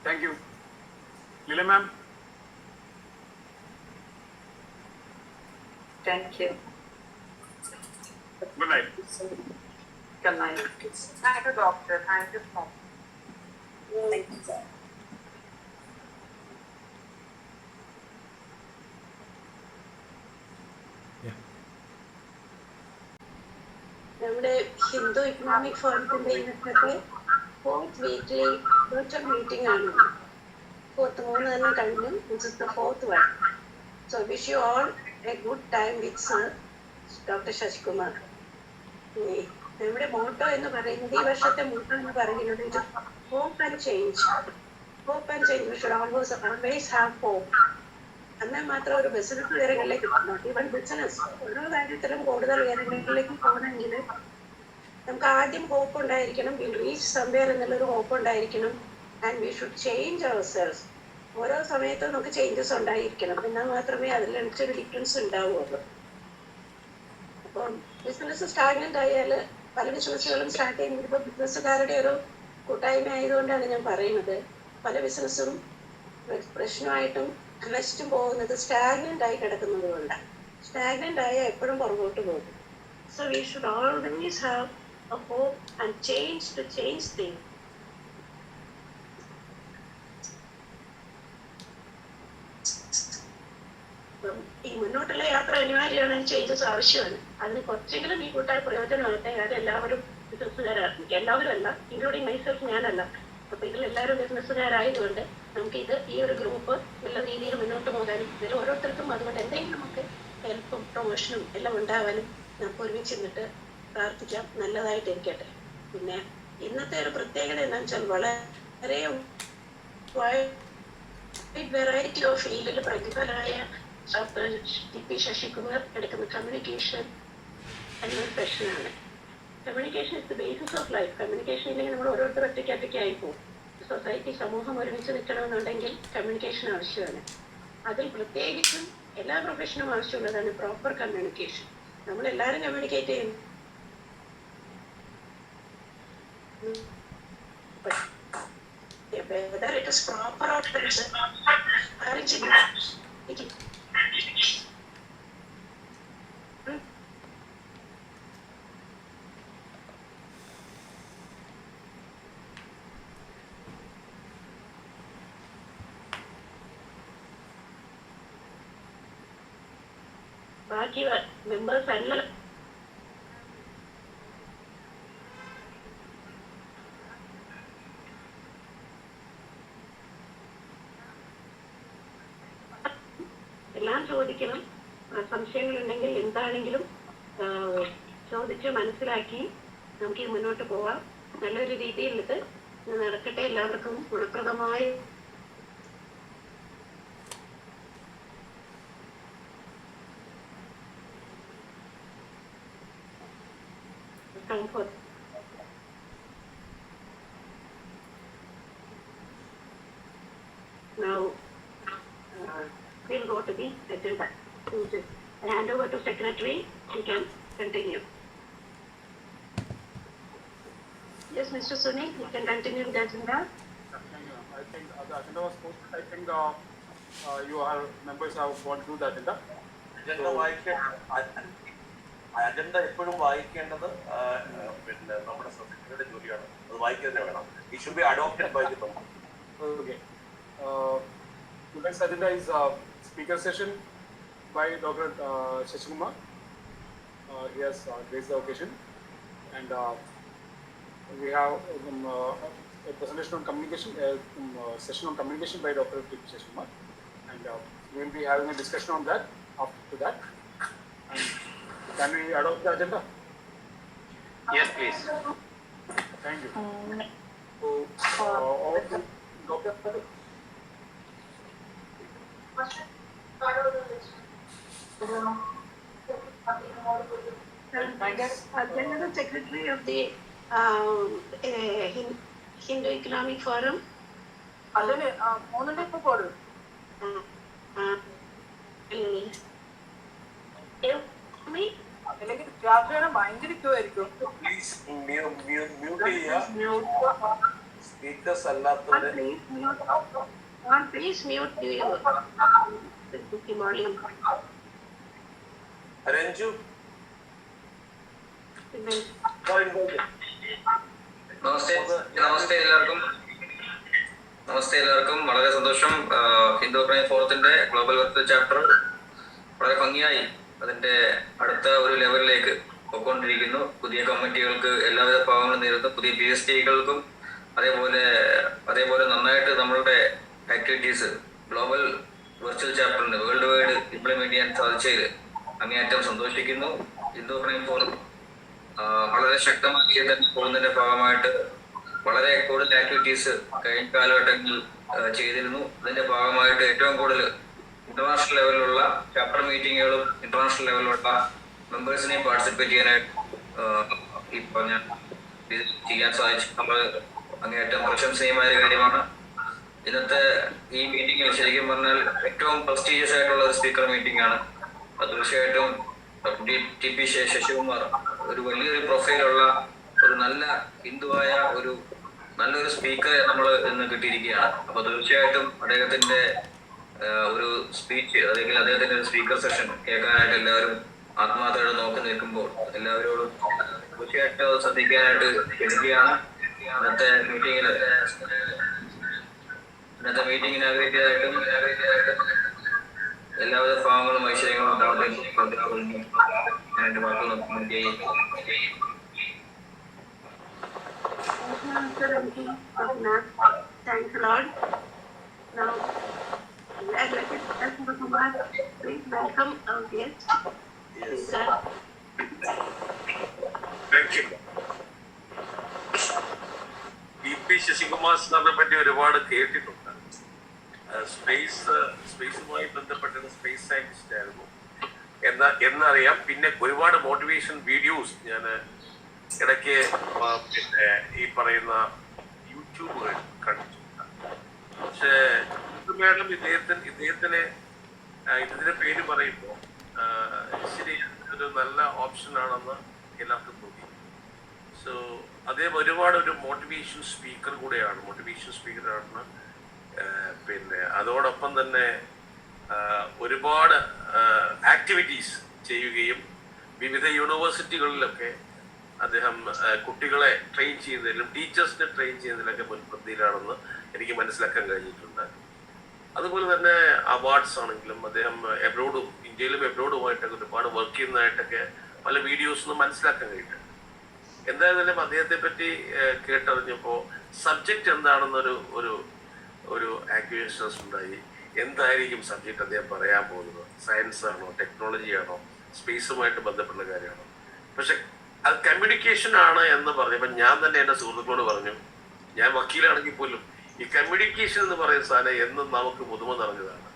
Thank you. Lila ma'am. Thank you. Good night. Good night. Thank you, doctor. Thank you so much. Thank you, sir. നമ്മുടെ Hindu economic ഫോറത്തിന്റെ ഇന്നത്തെ fourth weekly virtual meeting ആണ്. Fourth 3 തന്നെ കഴിഞ്ഞു. This is the fourth one. So wish you all a good time with sir doctor Shashikumar. നമ്മുടെ motto എന്ന് പറയുന്നത്, ഈ വർഷത്തെ മോട്ടോ എന്ന് പറയുന്നത് hope and change. Hope and change. We should always have hope. എന്നാൽ മാത്രം ഒരു ബിസിനസ് ഉയരങ്ങളിലേക്ക് നോട്ട് ഈവൻ ബിസിനസ് ഓരോ കാര്യത്തിലും കൂടുതൽ ഉയരങ്ങളിലേക്ക് പോകണമെങ്കിൽ നമുക്ക് ആദ്യം ഹോപ്പ് ഉണ്ടായിരിക്കണം. വിൽ റീച്ച് സംവെയർ എന്നുള്ളൊരു ഹോപ്പ് ഉണ്ടായിരിക്കണം. And we should change ourselves. ഓരോ സമയത്തും നമുക്ക് ചേഞ്ചസ് ഉണ്ടായിരിക്കണം. എന്നാൽ മാത്രമേ അതിലനുസരിച്ചൊരു ഡിഫറൻസ് ഉണ്ടാവുള്ളൂ. അപ്പം ബിസിനസ് സ്റ്റാഗ്നന്റ് ആയാൽ പല ബിസിനസ്സുകളും സ്റ്റാർട്ട് ചെയ്യുന്നത് ഇപ്പോൾ ബിസിനസ്സുകാരുടെ ഒരു കൂട്ടായ്മ ആയതുകൊണ്ടാണ് ഞാൻ പറയുന്നത്. പല ബിസിനസ്സും പ്രശ്നമായിട്ടും നശിച്ചും പോകുന്നത് സ്റ്റാഗ്നന്റ് ആയി കിടക്കുന്നത് കൊണ്ടാണ്. സ്റ്റാഗ്നന്റ് ആയാൽ എപ്പോഴും പുറകോട്ട് പോകും. So we should always have a hope and change to change thing. ഈ മുന്നോട്ടുള്ള യാത്ര അനിവാര്യമാണ്. ചേഞ്ചസ് ആവശ്യമാണ്. അതിന് കുറച്ചെങ്കിലും ഈ കൂട്ടായ പ്രയോജനമാകട്ടെ. അത് എല്ലാവരും ബിസിനസ്സുകാരാണ്. എല്ലാവരും അല്ല, ഇൻക്ലൂഡിങ് മൈസെൽഫ് ഞാനല്ല. അപ്പൊ ഇതിലെല്ലാവരും ബിസിനസ്സുകാരായതുകൊണ്ട് നമുക്ക് ഈ ഒരു ഗ്രൂപ്പ് നല്ല രീതിയിൽ മുന്നോട്ട് പോകാനും ഇതിൽ ഓരോരുത്തർക്കും അതുകൊണ്ട് എന്തെങ്കിലും നമുക്ക് ഹെൽപ്പും പ്രൊമോഷനും എല്ലാം ഉണ്ടാവാനും നമുക്ക് ഒരുമിച്ച് നിന്നിട്ട് പ്രാർത്ഥിക്കാം. നല്ലതായിട്ടിരിക്കട്ടെ. പിന്നെ ഇന്നത്തെ ഒരു പ്രത്യേകത എന്താണെന്ന് വെച്ചാൽ വളരെ വെറൈറ്റി ഓഫ് ഫീൽഡിൽ പ്രതിഫലമായ ഡോക്ടർ ടി പി ശശികുമാർ എടുക്കുന്ന കമ്മ്യൂണിക്കേഷൻ എന്നൊരു സെഷനാണ്. Communication is the basis of life. Communication ഇല്ലെങ്കിൽ നമ്മൾ ഓരോരുത്തർ ഒറ്റയ്ക്കായി പോകും. സൊസൈറ്റി, സമൂഹം ഒരുമിച്ച് നിൽക്കണമെന്നുണ്ടെങ്കിൽ കമ്മ്യൂണിക്കേഷൻ ആവശ്യമാണ്. അതിൽ പ്രത്യേകിച്ചും എല്ലാ പ്രൊഫഷനും ആവശ്യമുള്ളതാണ് പ്രോപ്പർ കമ്മ്യൂണിക്കേഷൻ. നമ്മളെല്ലാവരും കമ്മ്യൂണിക്കേറ്റ് ചെയ്യും. Whether it is proper or ബാക്കി മെമ്പേഴ്സ് അല്ല എല്ലാം ചോദിക്കണം. സംശയങ്ങളുണ്ടെങ്കിൽ എന്താണെങ്കിലും ചോദിച്ച് മനസ്സിലാക്കി നമുക്ക് മുന്നോട്ട് പോവാം. നല്ലൊരു രീതിയിൽ ഇത് നടക്കട്ടെ. എല്ലാവർക്കും ഗുണപ്രദമായ comfort. Now we'll go to the agenda. Hand over to secretary. You can continue. Yes, Mr. Sunil, you can continue the agenda. I think the agenda was posted. I think you are members have gone through the agenda. Agenda എപ്പോഴും വായിക്കേണ്ടത് പിന്നെ നമ്മുടെ സെക്രട്ടറിയുടെ ജോലിയാണ്. അത് വായിക്കുക തന്നെ വേണം. It should be adopted by the member. Okay. Today's agenda is speaker session by Dr. Shashikumar. He has graced the occasion, and we have a presentation on communication, session on communication by Dr. Shashikumar, and we will be having a discussion on that after that. And can we adopt the agenda? Yes, please. Thank you. So, Dr. General Secretary of the Hindu Economic Forum. രാത്രിയാണ് ഭയങ്കര queue ആയിരിക്കും. Please mute ചെയ്യുക. Speakers അല്ലാത്തവരെ Please mute your volume. Ranju നമസ്തേ എല്ലാവർക്കും വളരെ സന്തോഷം. Hindu crime ഫോറത്തിന്റെ ഗ്ലോബൽ വെൽത്ത് ചാപ്റ്റർ വളരെ ഭംഗിയായി അതിന്റെ അടുത്ത ഒരു ലെവലിലേക്ക് പോയിക്കൊണ്ടിരിക്കുന്നു. പുതിയ കമ്മിറ്റികൾക്ക് എല്ലാവിധ ഭാഗങ്ങളും നേരുന്നു. പുതിയ PhDകൾക്കും അതേപോലെ നന്നായിട്ട് നമ്മളുടെ ആക്ടിവിറ്റീസ് ഗ്ലോബൽ വെർച്വൽ ചാപ്റ്ററിന് വേൾഡ് വൈഡ് ഇംപ്ലിമെന്റ് ചെയ്യാൻ സാധിച്ചതിൽ അങ്ങേയറ്റം സന്തോഷിക്കുന്നു. ഹിന്ദു ക്രൈം ഫോറം വളരെ ശക്തമായി തന്നെ പോകുന്നതിന്റെ ഭാഗമായിട്ട് വളരെ കൂടുതൽ ആക്ടിവിറ്റീസ് കഴിഞ്ഞ കാലഘട്ടങ്ങളിൽ ചെയ്തിരുന്നു. അതിന്റെ ഭാഗമായിട്ട് ഏറ്റവും കൂടുതൽ ഇന്റർനാഷണൽ ലെവലിലുള്ള ചാപ്റ്റർ മീറ്റിങ്ങുകളും ഇന്റർനാഷണൽ ലെവലിലുള്ള മെമ്പേഴ്സിനെയും പാർട്ടിസിപ്പേറ്റ് ചെയ്യാനായിട്ട് ഈ പറഞ്ഞ ചെയ്യാൻ സാധിച്ചു. നമ്മൾ അങ്ങേയറ്റം പ്രശംസനീയമായ കാര്യമാണ്. ഇന്നത്തെ ഈ മീറ്റിംഗിൽ ശരിക്കും പറഞ്ഞാൽ ഏറ്റവും പ്രസ്റ്റീജിയസ് ആയിട്ടുള്ള ഒരു സ്പീക്കർ മീറ്റിംഗ് ആണ്. തീർച്ചയായിട്ടും DrTP ശശികുമാർ ഒരു വലിയൊരു പ്രൊഫൈലുള്ള ഒരു നല്ല ഹിന്ദുവായ ഒരു നല്ലൊരു സ്പീക്കറെ നമ്മൾ ഇന്ന് കിട്ടിയിരിക്കുകയാണ്. അപ്പൊ തീർച്ചയായിട്ടും അദ്ദേഹത്തിന്റെ ഒരു സ്പീച്ച് അല്ലെങ്കിൽ അദ്ദേഹത്തിന്റെ ഒരു സ്പീക്കർ സെഷൻ കേൾക്കാനായിട്ട് എല്ലാവരും ആത്മാർത്ഥയോടെ നോക്കി നിൽക്കുമ്പോൾ എല്ലാവരോടും തീർച്ചയായിട്ടും അത് ശ്രദ്ധിക്കാനായിട്ട് ക്ഷണിക്കുകയാണ്. ഇന്നത്തെ മീറ്റിംഗിന് ആഗ്രഹിച്ചതായിട്ടും എല്ലാവിധ ഭാവങ്ങളും ഐശ്വര്യങ്ങളും ഉണ്ടാവട്ടെ. Thanks a lot. Now, please welcome our guest. Sir. Thank you. DP Sasikumar സാറിനെ പറ്റി ഒരുപാട് കേട്ടിട്ടുണ്ട്. സ്പേസുമായി ബന്ധപ്പെട്ട സ്പേസ് സയന്റിസ്റ്റ് ആയിരുന്നു എന്നറിയാം. പിന്നെ ഒരുപാട് മോട്ടിവേഷൻ വീഡിയോസ് ഞാൻ ഇടയ്ക്ക് പിന്നെ ഈ പറയുന്ന യൂട്യൂബ് കണ്ടിട്ടുണ്ട്. പക്ഷേ മേഡം ഇദ്ദേഹത്തിന് ഇതിന്റെ പേര് പറയുമ്പോൾ ശരി ഒരു നല്ല ഓപ്ഷൻ ആണെന്ന് എല്ലാവർക്കും തോന്നി. സോ അദ്ദേഹം ഒരുപാട് ഒരു മോട്ടിവേഷൻ സ്പീക്കറാണ്. പിന്നെ അതോടൊപ്പം തന്നെ ഒരുപാട് ആക്ടിവിറ്റീസ് ചെയ്യുകയും വിവിധ യൂണിവേഴ്സിറ്റികളിലൊക്കെ അദ്ദേഹം കുട്ടികളെ ട്രെയിൻ ചെയ്യുന്നതിലും ടീച്ചേഴ്സിനെ ട്രെയിൻ ചെയ്യുന്നതിലൊക്കെ മുൻപന്തിയിലാണെന്ന് എനിക്ക് മനസ്സിലാക്കാൻ കഴിഞ്ഞിട്ടുണ്ട്. അതുപോലെ തന്നെ അവാർഡ്സ് ആണെങ്കിലും അദ്ദേഹം ഇന്ത്യയിലും എബ്രോഡുമായിട്ടൊക്കെ ഒരുപാട് വർക്ക് ചെയ്യുന്നതായിട്ടൊക്കെ പല വീഡിയോസിനും മനസ്സിലാക്കാൻ കഴിഞ്ഞിട്ടുണ്ട്. എന്തായാലും അദ്ദേഹത്തെ പറ്റി കേട്ടറിഞ്ഞപ്പോൾ സബ്ജക്റ്റ് എന്താണെന്നൊരു ഒരു ആക്യുവേഷൻസ് ഉണ്ടായി. എന്തായിരിക്കും സബ്ജക്റ്റ് അദ്ദേഹം പറയാൻ പോകുന്നത്? സയൻസ് ആണോ, ടെക്നോളജി ആണോ, സ്പേസുമായിട്ട് ബന്ധപ്പെട്ട കാര്യമാണോ? പക്ഷെ അത് കമ്മ്യൂണിക്കേഷൻ ആണ് എന്ന് പറഞ്ഞപ്പോൾ ഞാൻ തന്നെ എൻ്റെ സുഹൃത്തുക്കളോട് പറഞ്ഞു, ഞാൻ വക്കീലാണെങ്കിൽ പോലും ഈ കമ്മ്യൂണിക്കേഷൻ എന്ന് പറയുന്ന സാധനം എന്നും നമുക്ക് പുതുമ നിറഞ്ഞതാണ്.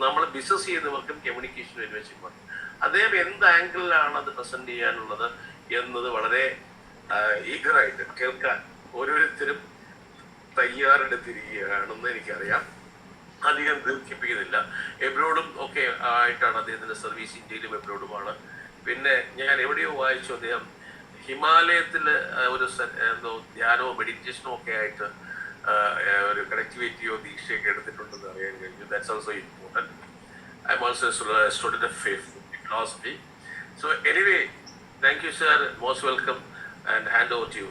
നമ്മൾ ബിസിനസ് ചെയ്യുന്നവർക്കും കമ്മ്യൂണിക്കേഷൻ ഒരുമിച്ച് അദ്ദേഹം എന്ത് ആംഗിളിലാണ് അത് പ്രസന്റ് ചെയ്യാനുള്ളത് എന്നത് വളരെ ഈഗറായിട്ട് കേൾക്കാൻ ഓരോരുത്തരും തയ്യാറെടുത്തിരിക്കുകയാണെന്ന് എനിക്കറിയാം. അധികം ദീർഘിപ്പിക്കുന്നില്ല. എബ്രോഡും ഒക്കെ ആയിട്ടാണ് അദ്ദേഹത്തിന്റെ സർവീസ്. ഇന്ത്യയിലും എബ്രോഡുമാണ്. പിന്നെ ഞാൻ എവിടെയോ വായിച്ചു അദ്ദേഹം ഹിമാലയത്തിൽ ഒരു ധ്യാനമോ മെഡിറ്റേഷനോ ഒക്കെ ആയിട്ട് ഒരു കണക്ടിവിറ്റിയോ ദീക്ഷയൊക്കെ എടുത്തിട്ടുണ്ടെന്ന് അറിയാൻ കഴിഞ്ഞു. That's also important. I am also student of philosophy. So anyway, thank you sir, most welcome, and hand over to you.